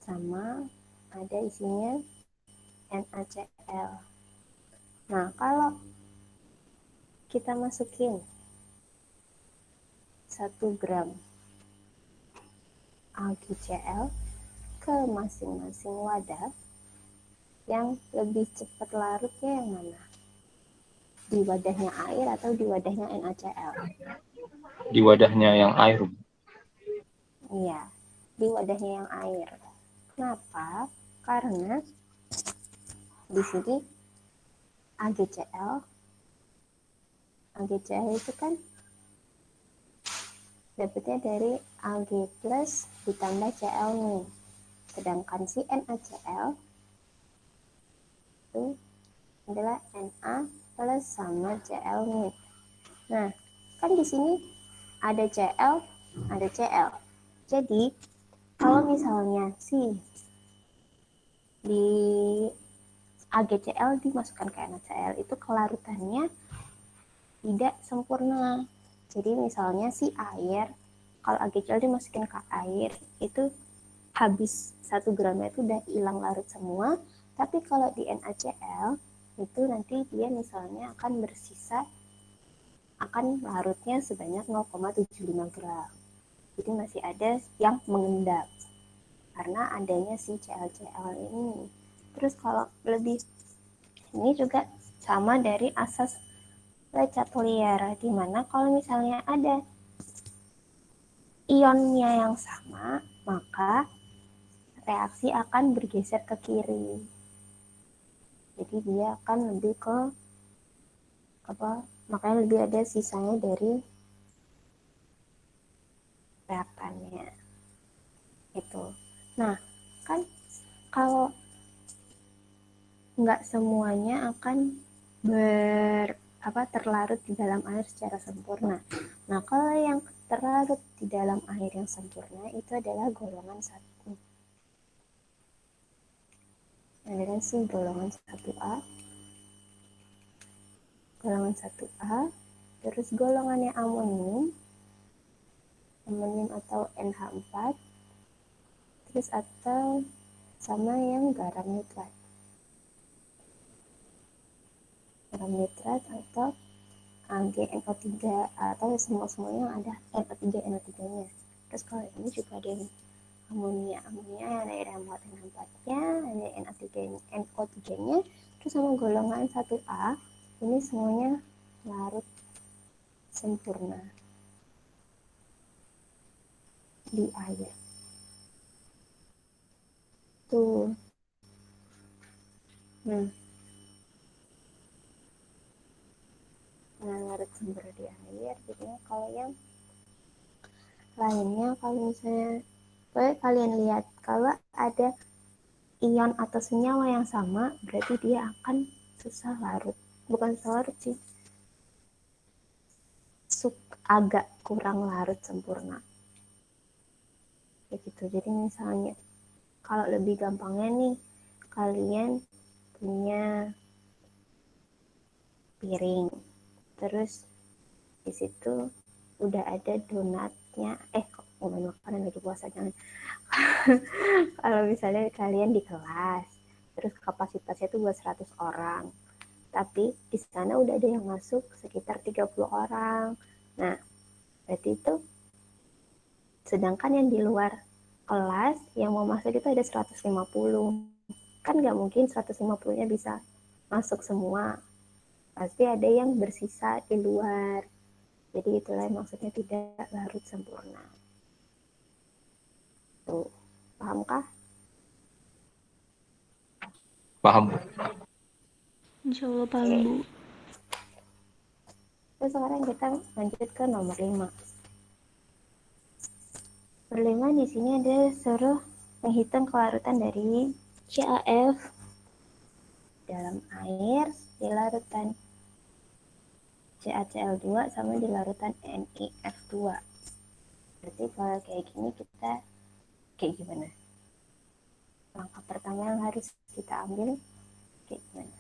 sama ada isinya NaCl. Nah, kalau kita masukin 1 gram AgCl ke masing-masing wadah, yang lebih cepat larutnya yang mana? Di wadahnya air atau di wadahnya NaCl? Di wadahnya yang air. Iya, di wadahnya yang air. Kenapa? Karena di sini AgCl itu kan dapatnya dari Ag plus ditambah Cl nih. Sedangkan si NaCl itu adalah Na plus sama Cl nih. Nah, kan di sini ada Cl, ada Cl. Jadi, kalau misalnya di AgCl dimasukkan ke NaCl itu kelarutannya tidak sempurna. Jadi misalnya si air, kalau AgCl dimasukin ke air itu habis 1 gramnya itu udah hilang larut semua. Tapi kalau di NaCl itu nanti dia misalnya akan bersisa, akan larutnya sebanyak 0,75 gram. Jadi masih ada yang mengendap karena adanya si ClCl ini. Terus kalau lebih, ini juga sama dari asas Le Chatelier, di mana kalau misalnya ada ionnya yang sama, maka reaksi akan bergeser ke kiri. Jadi dia akan lebih ke makanya lebih ada sisanya dari reaktannya itu. Nah, kan kalau nggak semuanya akan terlarut di dalam air secara sempurna. Nah, kalau yang terlarut di dalam air yang sempurna itu adalah golongan 1. Aliransi golongan 1A, golongan 1A, terus golongannya amonium atau NH4, terus atau sama yang garam nitrat atau AgNO3, atau semuanya ada NO3-NO3-nya. Terus kalau ini juga ada yang amonia ada muatan NH4-nya, ada NO3-nya, terus sama golongan 1A ini semuanya larut sempurna di air. Tuh. Larut sempurna di air. Jadinya kalau yang lainnya, kalau misalnya kalian lihat kalau ada ion atau senyawa yang sama, berarti dia akan susah larut. Bukan susah larut sih, agak kurang larut sempurna. Begitu. Jadi misalnya kalau lebih gampangnya nih, kalian punya piring, terus di situ udah ada donatnya, ngomongin makanan lagi puasa jangan. Kalau misalnya kalian di kelas, terus kapasitasnya tuh buat 100 orang, tapi di sana udah ada yang masuk sekitar 30 orang. Nah, berarti itu sedangkan yang di luar kelas yang mau masuk itu ada 150. Kan nggak mungkin 150-nya bisa masuk semua. Pasti ada yang bersisa di luar. Jadi itulah maksudnya tidak larut sempurna. Tuh, pahamkah? Paham. Insya Allah paham, Bu. Terus sekarang kita lanjut ke nomor 5. Nomor 5 di sini ada suruh menghitung kelarutan dari CaF dalam air di larutan CaCl2 sama di larutan NiF2. Berarti kalau kayak gini kita kayak gimana? Langkah pertama yang harus kita ambil kayak gimana?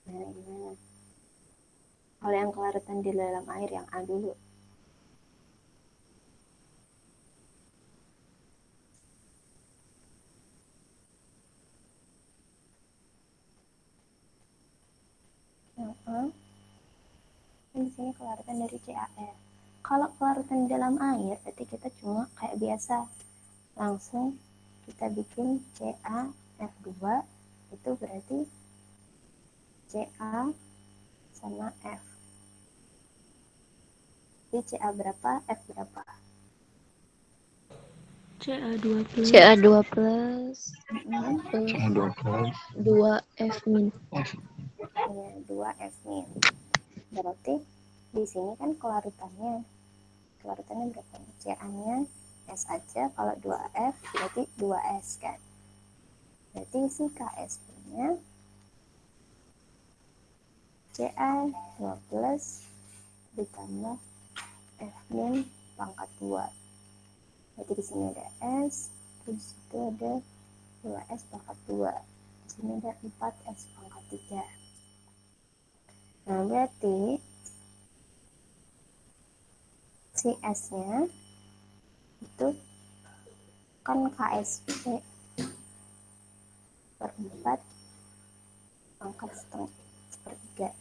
Gimana? Kalau yang kelarutan di dalam air yang A dulu. Yang A, di sini kelarutan dari CaF. Kalau kelarutan di dalam air, berarti kita cuma kayak biasa. Langsung kita bikin CaF2, itu berarti Ca sama F. Jadi Ca berapa, F berapa? Ca2 plus Ca2 plus CO2 2F min. Ya, 2F min. Berarti di sini kan kelarutannya berapa? Ca-nya S aja, kalau 2F berarti 2S kan. Berarti si KSP-nya Ca2 plus ditambah F min pangkat 2. Berarti di sini ada S, terus itu ada 2S pangkat 2. Di sini ada 4S pangkat 3. Nah, berarti si S-nya itu kan KSP per 4 pangkat sepertiga.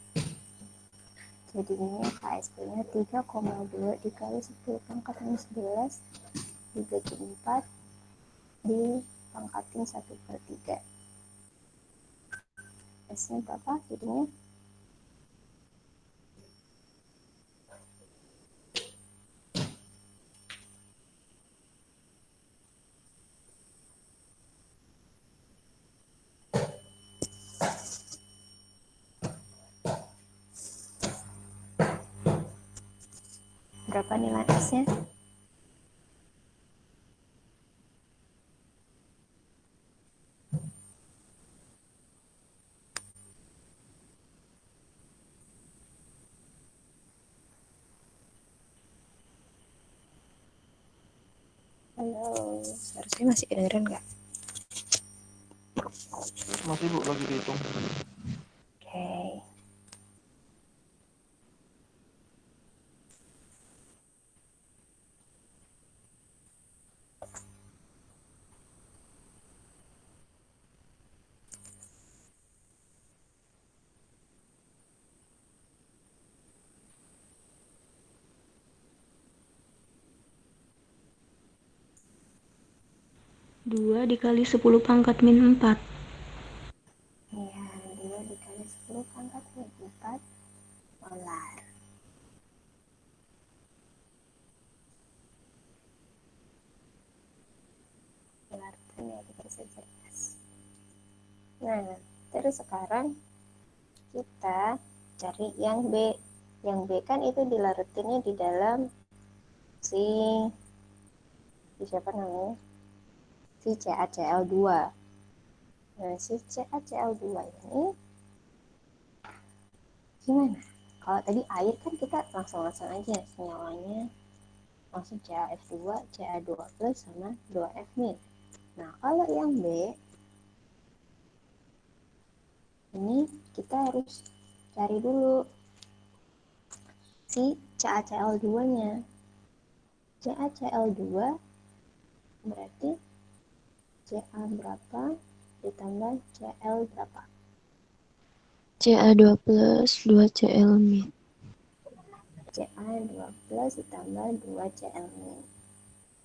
Jadi ini KSP-nya 3,2 dikali 10 pangkat minus 11 dibagi 4 dipangkatin 1/3. S-nya berapa jadinya? Berapa nilai S-nya? Halo, harusnya masih kedengeran nggak? Masih Bu lagi dihitung. Oke. Dua dikali 10 pangkat min 4. Ya, 2 dikali 10 pangkat min 4 molar. Keluarkan ya, kita bisa jelas. Nah, terus sekarang kita cari yang B. Yang B kan itu dilarutinnya di dalam si siapa namanya? Si CaCl2. Nah, si CaCl2 ini gimana? Kalau tadi air kan kita langsung aja senyalanya langsung CaF2, Ca2 plus sama 2F min. Nah, kalau yang B ini kita harus cari dulu si CaCl2-nya. CaCl2 berarti Ca berapa ditambah Cl berapa? Ca2 plus 2Cl min. Ca2 plus ditambah 2Cl min.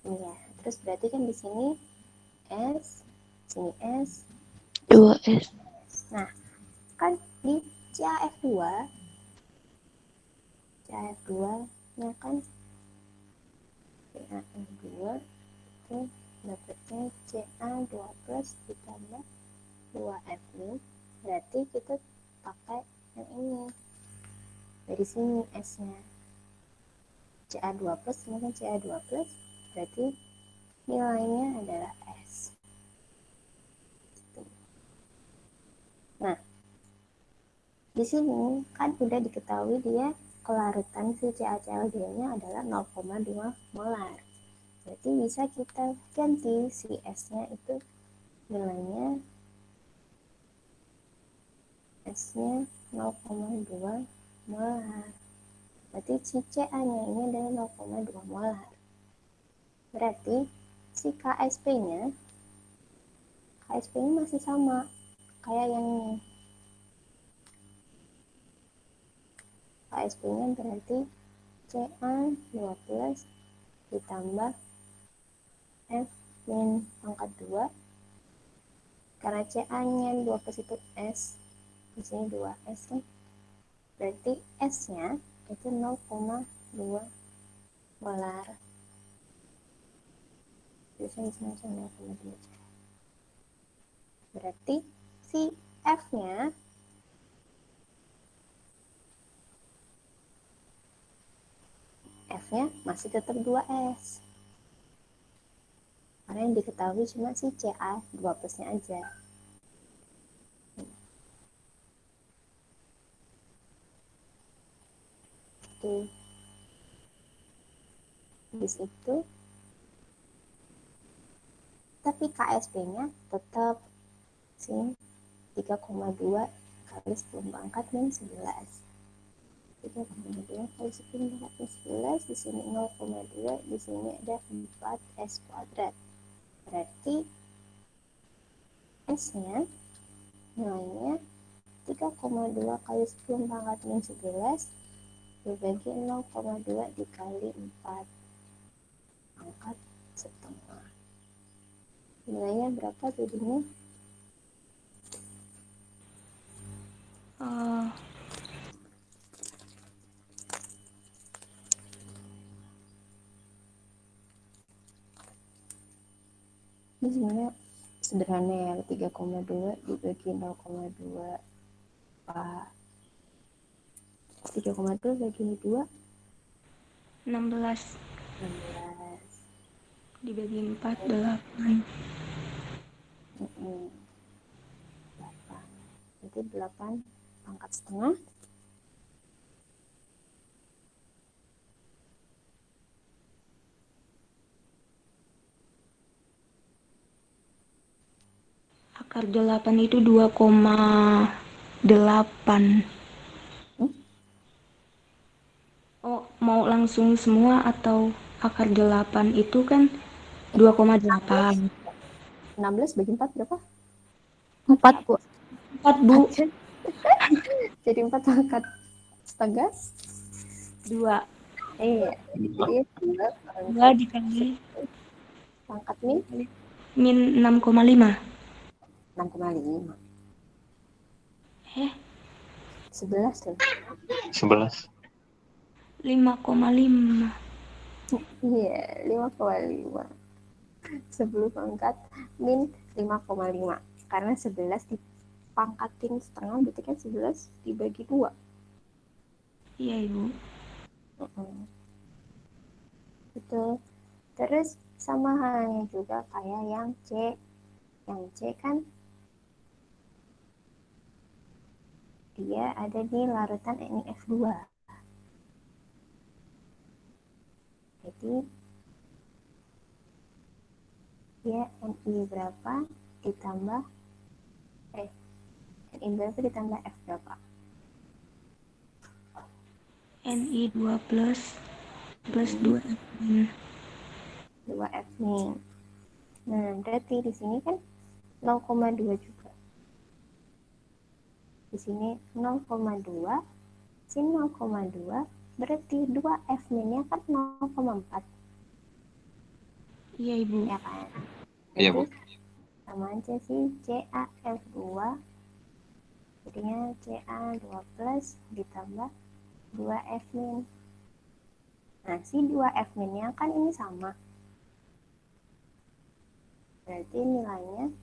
Iya, terus berarti kan di sini S, sini S, 2S. Nah, kan di CaF2 nya kan CaF2 itu dapatnya Ca2 plus ditambah 2F min, berarti kita pakai yang ini dari sini S-nya Ca2 plus sama Ca2 plus, berarti nilainya adalah S. Nah, di sini kan udah diketahui dia kelarutan si CaCl2-nya adalah 0,2 molar. Berarti bisa kita ganti si S-nya itu nilainya S-nya 0,2 molar. Berarti si Ca-nya ini adalah 0,2 molar. Berarti si KSP-nya masih sama kayak yang ini. KSP-nya berarti Ca2 plus ditambah F min pangkat 2, karena Ca-nya 2 plus itu S, di sini 2S kan, berarti S-nya itu 0,2 molar. Bisa disini 0,2. Berarti si F-nya masih tetap 2S. Karena yang diketahui cuma si Ca2 plusnya aja. Oke. Habis itu tapi KSP-nya tetap sih 3,2 kali 10 pangkat min 11. 3,2 kali 10 pangkat min 11, di sini 0,2, di sini ada 4S kuadrat. Berarti S-nya nilainya 3,2 kali 10 pangkat min 11 dibagi 0,2 dikali 4 pangkat setengah. Nilainya berapa jadinya? Ini sebenarnya sederhana ya, 3,2 dibagi 0,2 Pak. 3,2 bagi 2 16 16. dibagi 4 8. 8. Itu 8 pangkat setengah. Akar 8 itu 2,8. Oh, mau langsung semua atau akar 8 itu kan 2,8. 16 bagi 4 berapa? 4, Bu. 4, Bu. Jadi 4 pangkat setengah. 2. Iya. Jadi 2 dikali pangkat min min 6,5. 6,5. 11 tuh. 11. 5,5. Iya, 5,5. 10 pangkat min 5,5. Karena 11 dipangkatin setengah berarti kan 11 dibagi 2. Iya, Ibu. Betul. Terus sama halnya juga kayak yang C. Yang C kan dia ada di larutan NiF2. Jadi dia Ni berapa ditambah Ni berapa ditambah F berapa? Ni 2 plus 2 min. 2F nih. Nah, berarti di sini kan 0,2 juga. Di sini 0,2, sini 0,2, berarti 2F minnya kan 0,4. Iya, Ibu. Ya kan? Iya, Bu. Sama aja sih, CaF2 jadinya Ca2 plus ditambah 2F min. Nah, si 2F minnya kan ini sama. Berarti nilainya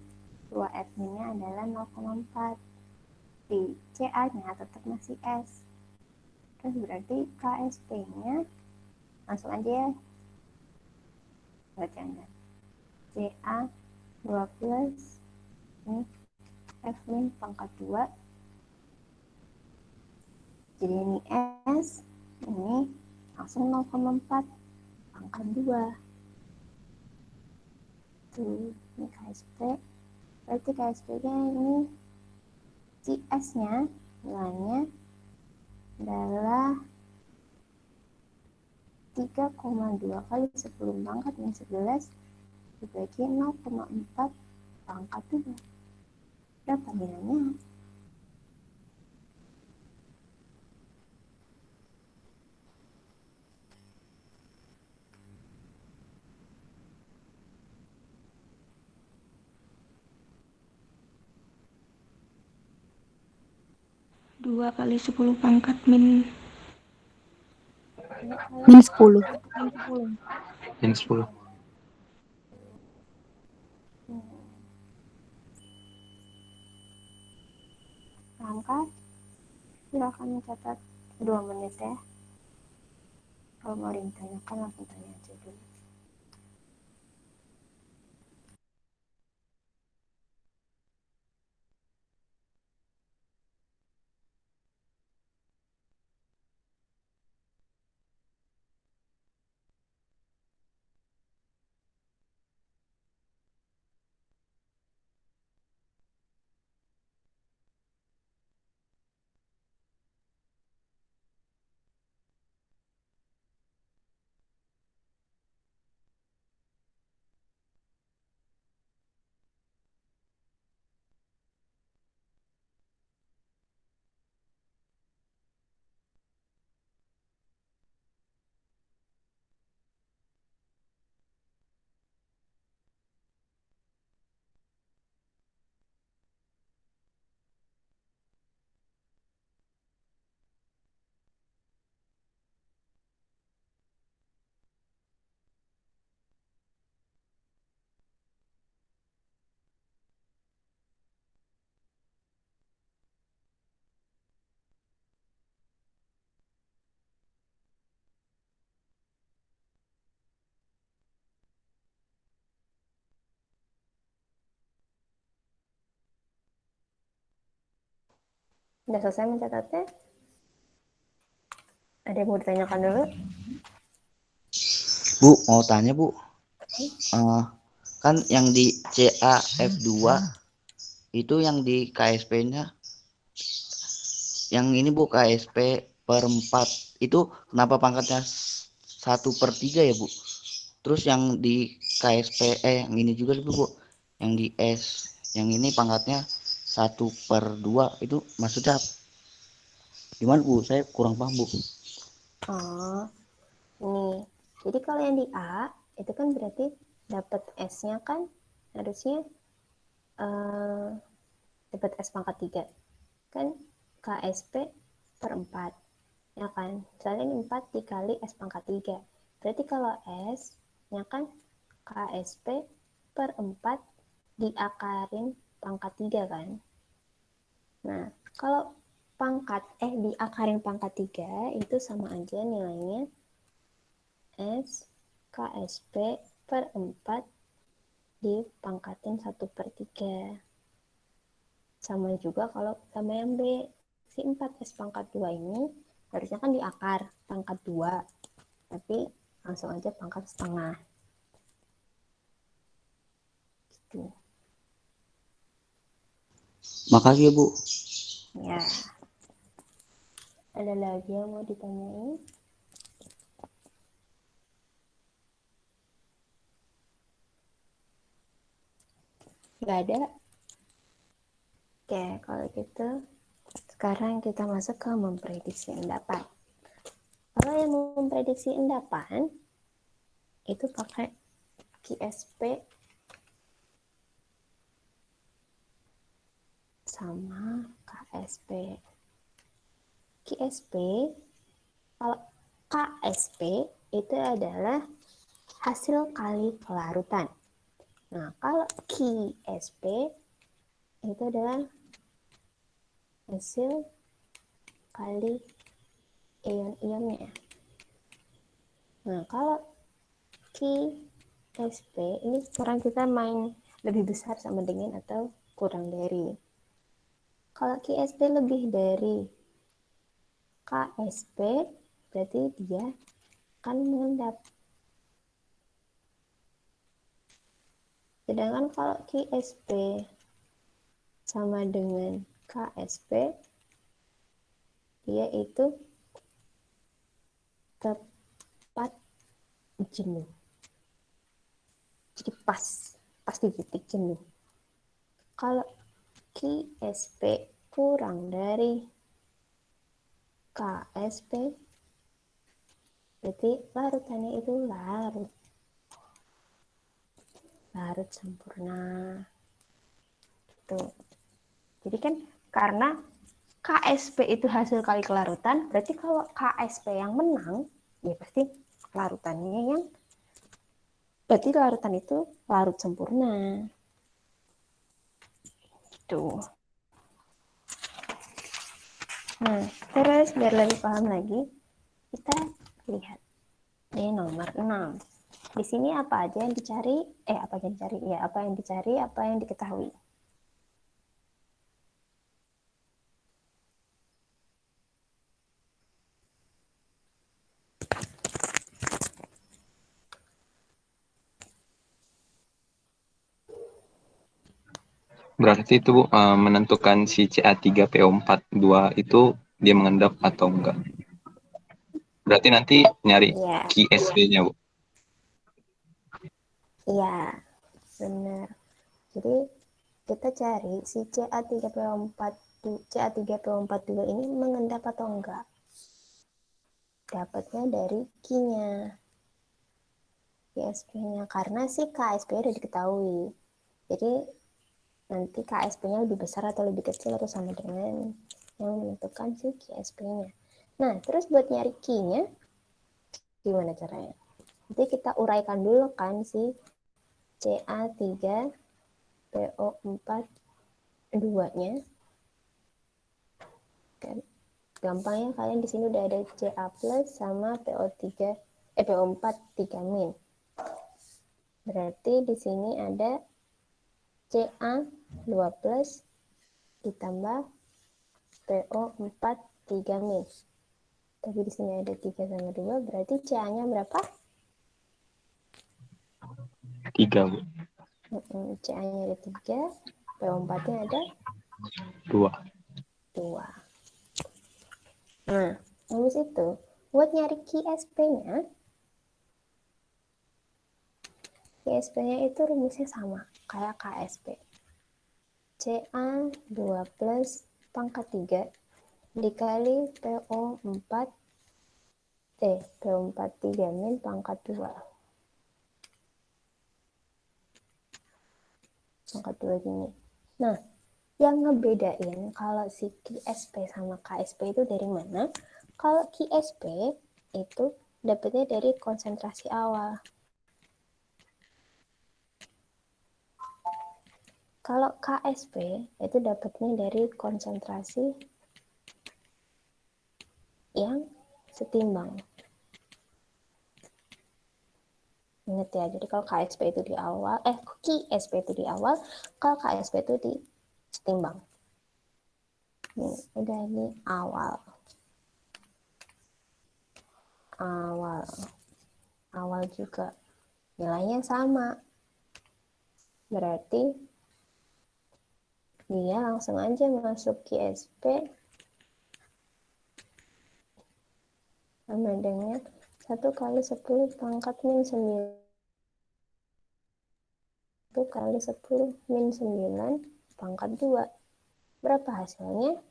2F minnya adalah 0,4. Di Ca-nya tetap masih S. Terus berarti KSP-nya langsung aja ya. Bacanya. Ca2 plus ini F min pangkat 2. Jadi ini S, ini langsung 0,4 pangkat 2. Tuh, ini KSP. Berarti KSP-nya ini si S-nya nilainya adalah 3,2 kali 10 pangkat min 11 dibagi 0,4 pangkat 2. Berapa nilainya? Dua kali 10 pangkat min Min 10. Min 10. Paham kan? Silakan mencatat 2 menit ya. Kalau mau ditanyakan langsung tanya aja dulu. Udah selesai mencatatnya? Ada yang mau ditanyakan dulu? Bu, mau tanya Bu, kan yang di CAF2 itu yang di KSP-nya, yang ini Bu KSP per 4, itu kenapa pangkatnya 1/3 ya Bu? Terus yang di KSP, yang ini juga Bu, yang di S, yang ini pangkatnya 1/2, itu maksudnya gimana Bu? Saya kurang paham Bu. Oh, nih. Jadi kalau yang di A, itu kan berarti dapat S-nya kan harusnya dapat S pangkat 3. Kan KSP per 4. Ya kan? Misalnya ini 4 dikali S pangkat 3. Berarti kalau S-nya kan KSP per 4 diakarin pangkat 3 kan? Nah, kalau diakarin pangkat 3 itu sama aja nilainya S KSP per 4 dipangkatin 1/3. Sama juga kalau sama yang B, si 4S pangkat 2 ini harusnya kan diakar pangkat 2, tapi langsung aja pangkat setengah. Gitu. Makasih ya Bu. Ya. Ada lagi yang mau ditanyain? Nggak ada? Oke, kalau gitu sekarang kita masuk ke memprediksi endapan. Kalau yang memprediksi endapan itu pakai QSP sama KSP. QSP, kalau KSP itu adalah hasil kali kelarutan. Nah, kalau QSP itu adalah hasil kali ion-ionnya. Nah, kalau QSP ini sekarang kita main lebih besar sama dengan atau kurang dari. Kalau QSP lebih dari KSP, berarti dia akan mengendap. Sedangkan kalau QSP sama dengan KSP, dia itu tepat jenuh. Jadi pas di titik jenuh. Kalau QSP kurang dari KSP, berarti larutannya itu larut sempurna. Tuh. Jadi kan karena KSP itu hasil kali kelarutan, berarti kalau KSP yang menang, ya pasti larutannya berarti larutan itu larut sempurna. Tuh. Nah, terus biar lebih paham lagi, kita lihat di nomor 6. Di sini apa aja yang dicari? Apa yang dicari, apa yang diketahui. Berarti itu Bu, menentukan si CA3PO42 itu dia mengendap atau enggak. Berarti nanti nyari Iya, QSP-nya Bu. iya, benar. Jadi kita cari si CA3PO42 ini mengendap atau enggak. Dapatnya dari Q-nya, KSP-nya, karena si KSP udah diketahui. Jadi nanti KSP-nya lebih besar atau lebih kecil atau sama dengan yang menentukan si KSP-nya. Nah, terus buat nyari Q-nya, gimana caranya? Nanti kita uraikan dulu kan si CA3PO42-nya. Kan gampangnya kalian di sini udah ada Ca plus sama PO4 3-. Berarti di sini ada Ca2 plus ditambah PO4 3 min. Tapi di sini ada 3 sama 2, berarti CA-nya berapa? 3, Bu. CA-nya ada 3, PO4-nya ada 2. 2. Nah, habis itu, buat nyari QSP-nya, QSP-nya itu rumusnya sama, kayak KSP. CA 2 plus pangkat 3 dikali PO4 PO4 3 min pangkat 2. Pangkat 2 gini. Nah, yang ngebedain kalau si QSP sama KSP itu dari mana? Kalau QSP itu dapetnya dari konsentrasi awal. Kalau KSP itu dapatnya dari konsentrasi yang setimbang. Ingat ya, jadi kalau KSP itu di awal, QSP itu di awal, kalau KSP itu di setimbang. Nih, udah ini awal. Awal juga. Nilainya sama. Berarti dia langsung aja masuk QSP sama dengan 1 kali 10 pangkat min 9. 1 kali 10 min 9 pangkat 2. Berapa hasilnya?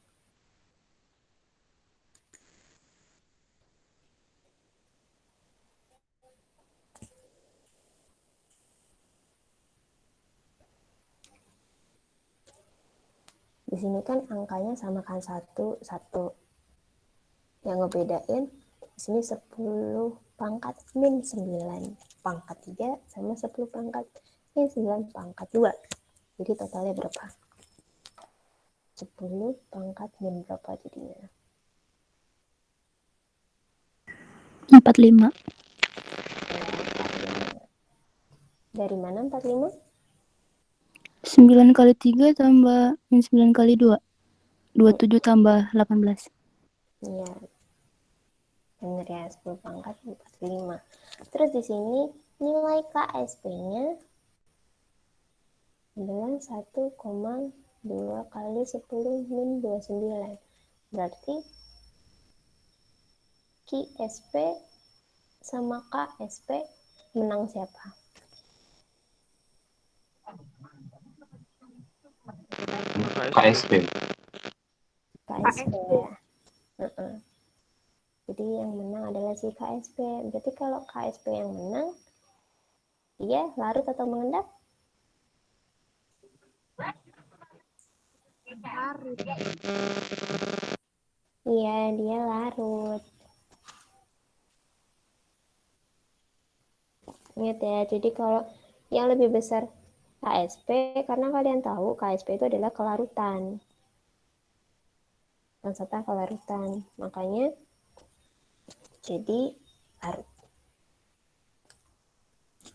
Di sini kan angkanya sama kan 1, 1. Yang ngebedain di sini 10 pangkat min 9 pangkat 3 sama 10 pangkat min 9 pangkat 2. Jadi totalnya berapa? 10 pangkat min berapa jadinya? 45. Dari mana 45? 9 kali 3 tambah min 9 kali 2. 27 tambah 18. Iya. Benar ya, 10 pangkat 45. Terus di sini nilai KSP-nya adalah 1,2 kali 10 min 29. Berarti QSP sama KSP menang siapa? KSP. KSP ya. Jadi yang menang adalah si KSP. Berarti kalau KSP yang menang, dia larut atau mengendap? Larut. Iya, dia larut. Ingat ya, jadi kalau yang lebih besar KSP, karena kalian tahu KSP itu adalah kelarutan. Konsepnya kelarutan. Makanya jadi larut.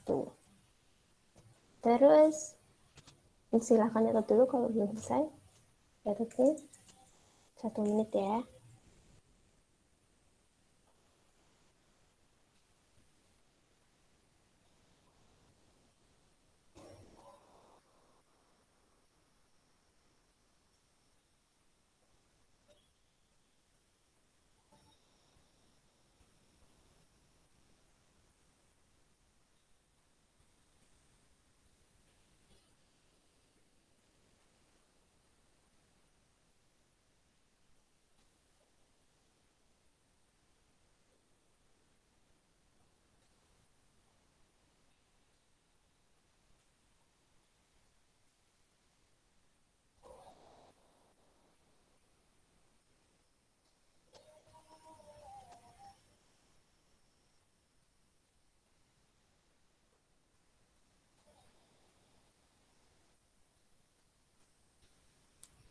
Tuh. Terus silahkan catat dulu kalau belum selesai. Catatnya 1 menit ya.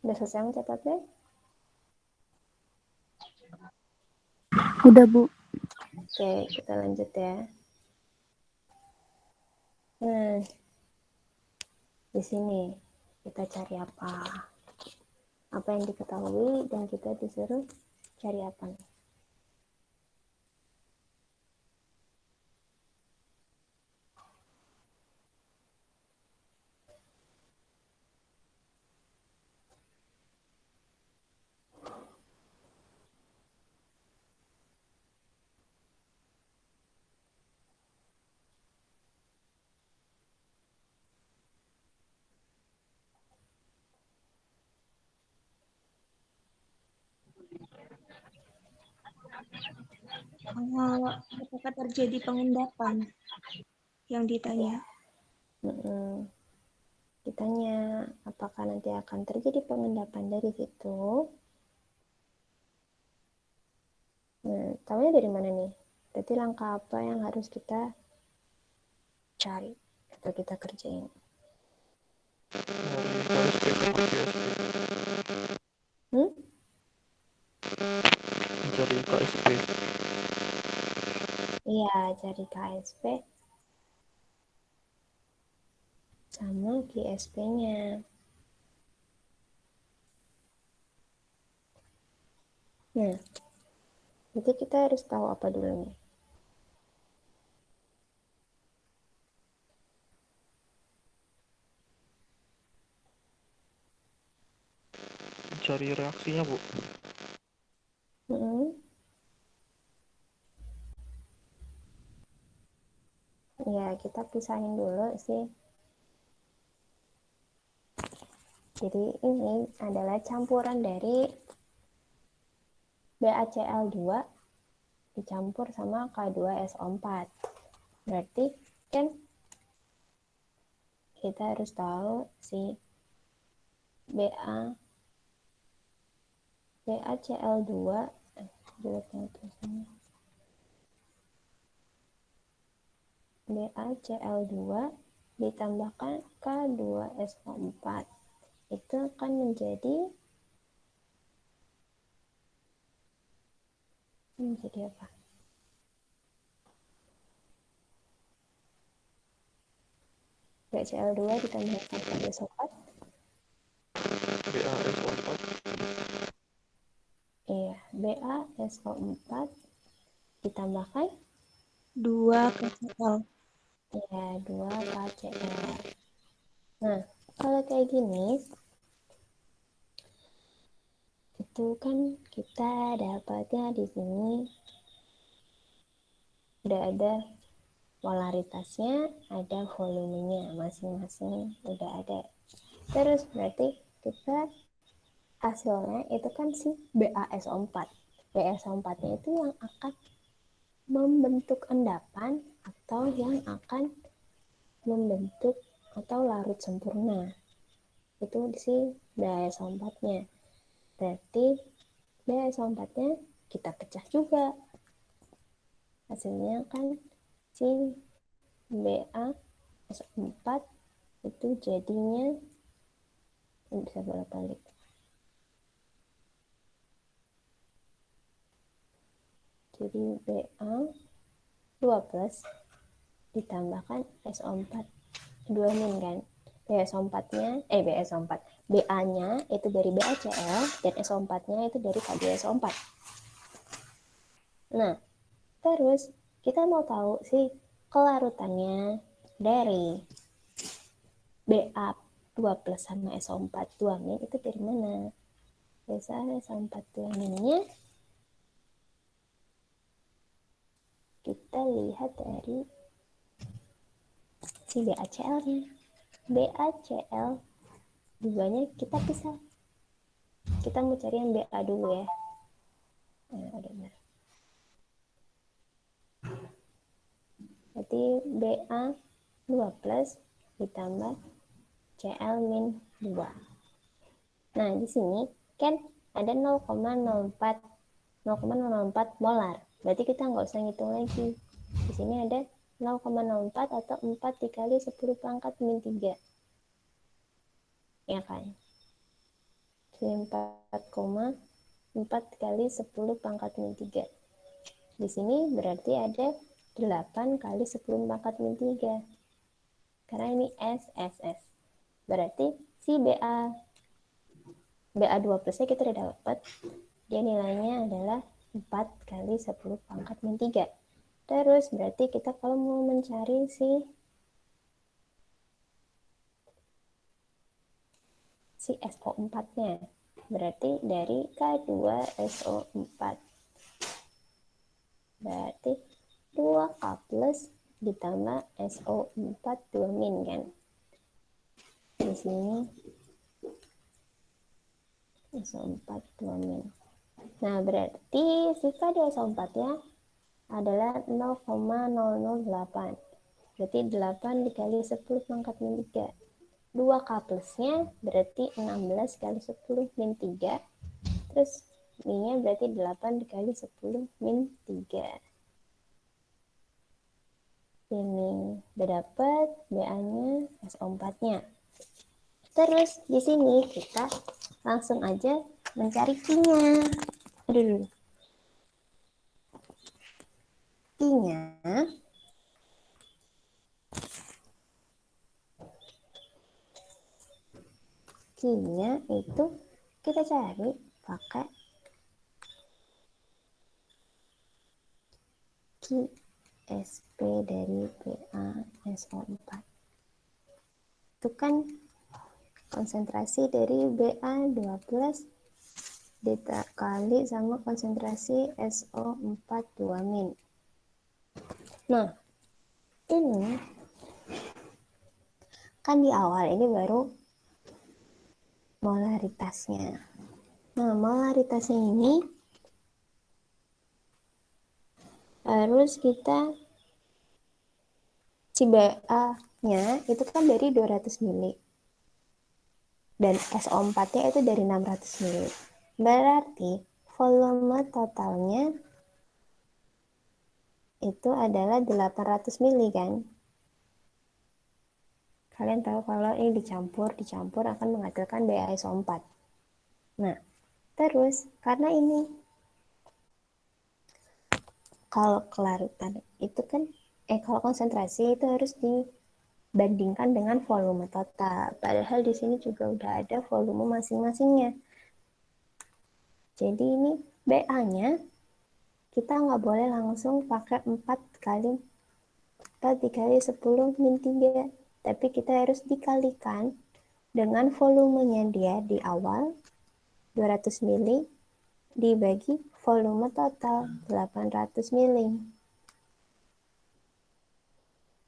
Udah selesai mencatatnya? Udah, Bu. Oke, kita lanjut ya. Nah, di sini kita cari apa? apa yang diketahui dan kita disuruh cari apa nih? Apakah terjadi pengendapan yang ditanya? Ditanya apakah nanti akan terjadi pengendapan dari situ. Nah, tahunya dari mana nih? Berarti langkah apa yang harus kita cari atau kita kerjain? Dari KSP ke KSP. Mencari KSP. Iya, cari KSP sama GSP-nya. Nah, itu kita harus tahu apa dulu nih? Cari reaksinya, Bu. Ya, kita pisahin dulu sih. Jadi ini adalah campuran dari BaCl2 dicampur sama K2SO4. Berarti kan kita harus tahu si BaCl2 BaCl2 ditambahkan K2SO4 itu akan menjadi apa? BaCl2 ditambahkan K2SO4. BaSO4. Iya, BaSO4 ditambahkan 2KCl. Iya, 2KCl. Nah, kalau kayak gini, itu kan kita dapatnya di sini udah ada polaritasnya, ada volumenya masing-masing udah ada. Terus berarti kita hasilnya itu kan si BaSO4. BaSO4-nya itu yang akan membentuk endapan atau yang akan membentuk atau larut sempurna. Itu si BaSO4-nya. Berarti BaSO4-nya kita pecah juga. Hasilnya kan si BaSO4 itu jadinya bisa bolak-balik. Jadi Ba2 plus ditambahkan SO4 2 kan. BA-nya itu dari BaCl dan SO4-nya itu dari K2SO4. Nah, terus kita mau tahu sih kelarutannya dari Ba2 plus sama SO4 2 itu dari mana? Biasanya SO4 2-nya kita lihat dari si BaCl-nya. BaCl 2-nya kita pisah. Kita mau cari yang Ba dulu ya. Nah, ada benar. Berarti Ba2 plus ditambah Cl-2. Nah, di sini kan ada 0,04 molar. Berarti kita nggak usah ngitung lagi. Di sini ada 0,04 atau 4 dikali 10 pangkat min 3. Ya kan? 4,4 kali 10 pangkat min 3. Di sini berarti ada 8 kali 10 pangkat min 3. Karena ini SSS. Berarti si Ba BA2 plusnya kita udah dapat. Dia nilainya adalah 4 kali 10 pangkat min 3. Terus berarti kita kalau mau mencari si SO4-nya, berarti dari K2SO4. Berarti 2K plus ditambah SO4 2 min kan. Di sini SO4 2 min. Nah, berarti si K2SO4-nya adalah 0,008. Berarti 8 dikali 10 pangkat min 3. 2K plusnya berarti 16 kali 10 min 3. Terus min-nya berarti 8 dikali 10 min 3. Ini udah dapat BA-nya SO4-nya. Terus di sini kita langsung aja mencari Q-nya. Aduh. Q-nya itu kita cari pakai QSP dari BA SO4. Itu kan konsentrasi dari BA2 plus dikali sama konsentrasi SO4 2 min. Nah, ini kan di awal ini baru molaritasnya. Nah, molaritasnya ini harus kita si BA-nya itu kan dari 200 mili. Dan SO4-nya itu dari 600 mili. Berarti volume totalnya itu adalah 800 mili kan. Kalian tahu kalau ini dicampur akan menghasilkan BaSO4. Nah, terus karena ini kalau kelarutan itu kan kalau konsentrasi itu harus dibandingkan dengan volume total. Padahal di sini juga udah ada volume masing-masingnya. Jadi ini BA-nya kita nggak boleh langsung pakai 4 kali 4 dikali 10 min 3. Tapi kita harus dikalikan dengan volumenya dia di awal 200 mili dibagi volume total 800 mili.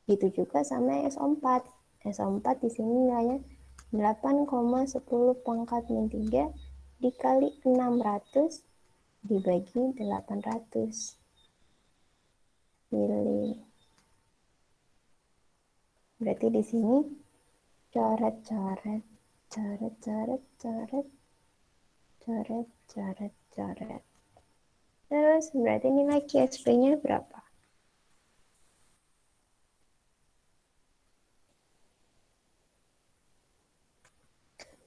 Gitu juga sama SO4. SO4 di sini nilainya 8,10 pangkat min 3 dikali 600 dibagi 800 mili. Berarti di sini coret. Terus berarti nilai QSP-nya berapa?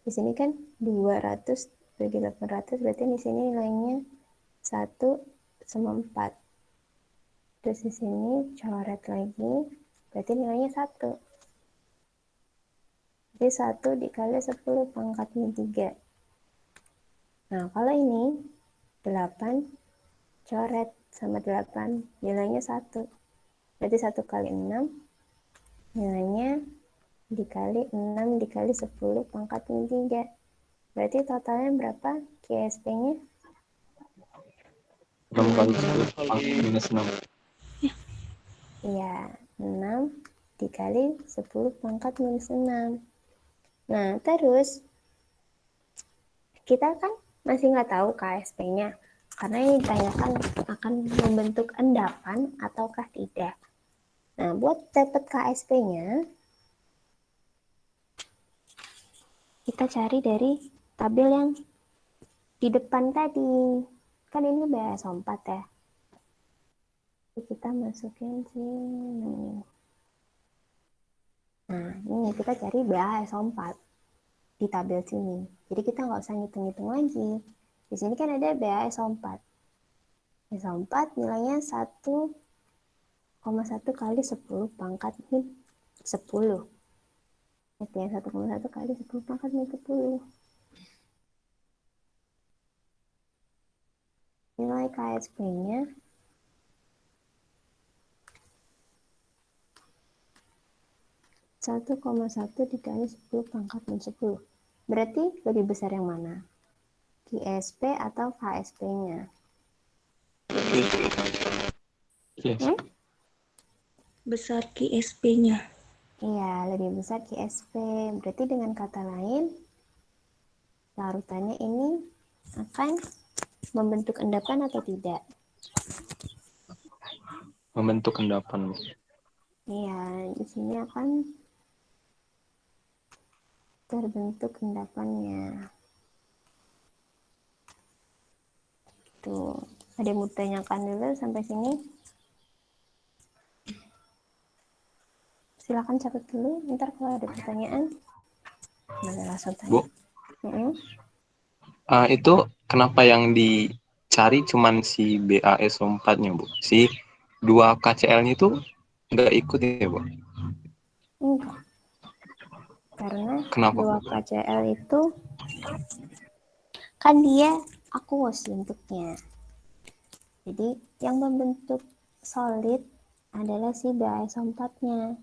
Di sini kan 200 bagi 800 berarti di sini nilainya 1/4. Terus di sini coret lagi berarti nilainya 1. Jadi 1 dikali 10 pangkat min 3. Nah, kalau ini 8 coret sama 8 nilainya 1. Berarti 1 kali 6 nilainya dikali 6 dikali 10 pangkat min 3. Berarti totalnya berapa QSP-nya? 6 kali 10 pangkat minus 6. Iya, 6 dikali 10 pangkat minus 6. Nah, terus kita kan masih nggak tahu KSP-nya. Karena ini ditanyakan akan membentuk endapan ataukah tidak. Nah, buat dapat KSP-nya, kita cari dari tabel yang di depan tadi. Kan ini BaSO4 ya. Kita masukin sini. Nah, ini kita cari BaSO4 di tabel sini. Jadi kita nggak usah ngitung-ngitung lagi. Di sini kan ada BaSO4. BaSO4 nilainya 1,1 kali 10 pangkat min 10. Artinya 1,1 kali 10 pangkat min 10. Nilai KSP-nya satu koma satu dikali 10 pangkat min 10. Berarti lebih besar yang mana? KSP atau KSP-nya? Besar KSP-nya. Iya, lebih besar KSP. Berarti dengan kata lain, larutannya ini akan membentuk endapan atau tidak? Membentuk endapan. Iya, di sini akan terbentuk endapannya. Tuh, ada yang mau tanyakan dulu sampai sini? Silakan catat dulu, ntar kalau ada pertanyaan, boleh langsung tanya. Bu, itu kenapa yang dicari cuman si BASO4-nya, Bu? Si 2 KCL-nya itu nggak ikut ya, Bu? Enggak. Karena Kenapa, 2 Bu? KCL itu kan dia aqueous bentuknya. Jadi yang membentuk solid adalah si BASO4-nya.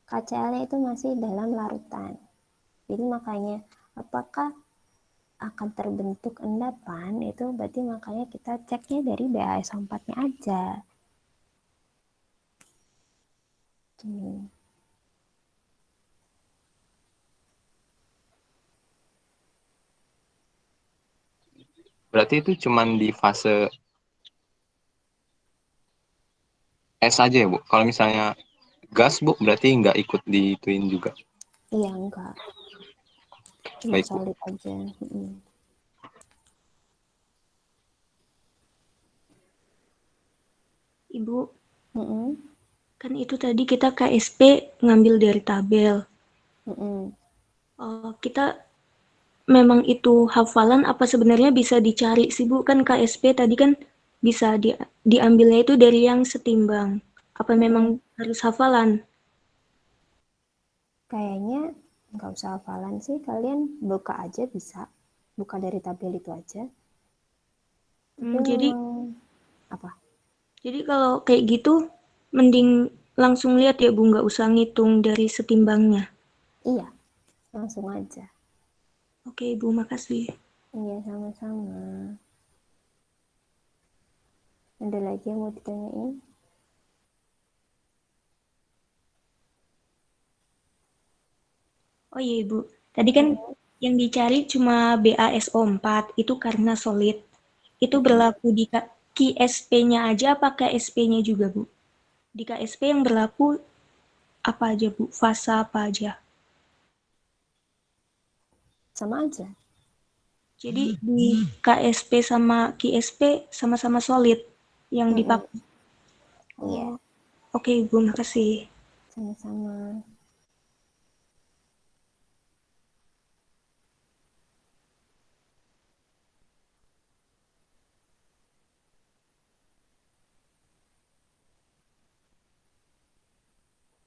KCl-nya itu masih dalam larutan. Jadi makanya apakah akan terbentuk endapan itu berarti makanya kita ceknya dari BASO4-nya aja. Berarti itu cuman di fase es aja ya, Bu? Kalau misalnya gas, Bu, berarti nggak ikut dituin juga? Iya, enggak. Cuma Baik, Bu. solid aja. Ibu, Mm-mm. kan itu tadi kita KSP ngambil dari tabel. Kita memang itu hafalan apa sebenarnya bisa dicari sih Bu? Kan KSP tadi kan bisa diambilnya itu dari yang setimbang. Apa memang harus hafalan? Kayaknya nggak usah hafalan sih, kalian buka aja bisa. Buka dari tabel itu aja. Tapi Jadi memang apa? Jadi kalau kayak gitu, mending langsung lihat ya Bu, nggak usah ngitung dari setimbangnya. Iya, langsung aja. Oke Ibu, makasih. Iya, sama-sama. Ada lagi yang mau ditanyain? Oh iya Ibu, tadi kan yang dicari cuma BASO4, itu karena solid. Itu berlaku di KSP-nya aja apa KSP-nya juga Bu? Di KSP yang berlaku apa aja Bu? Fasa apa aja? Sama aja. Jadi di KSP sama KSP sama-sama solid yang dipakai. Iya, Oke Ibu, makasih. sama-sama.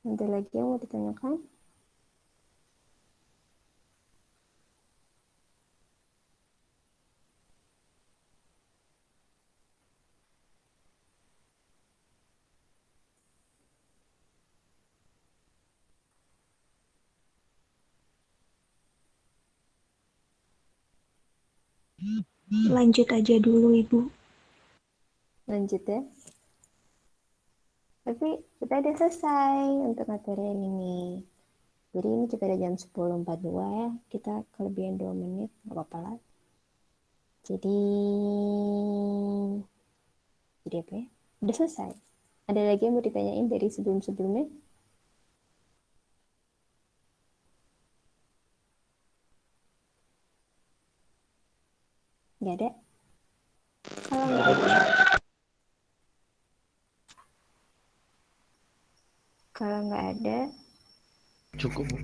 Ada lagi yang mau ditanyakan? Lanjut aja dulu Ibu. Lanjut ya. Tapi kita udah selesai untuk materi ini. Jadi ini juga ada jam 10.42 ya. Kita kelebihan 2 menit, nggak apa-apa lah. Jadi apa ya? Udah selesai. Ada lagi yang mau ditanyain dari sebelum-sebelumnya? Nggak ada? Kalau nggak ada, kalau nggak ada, Cukup, Bu.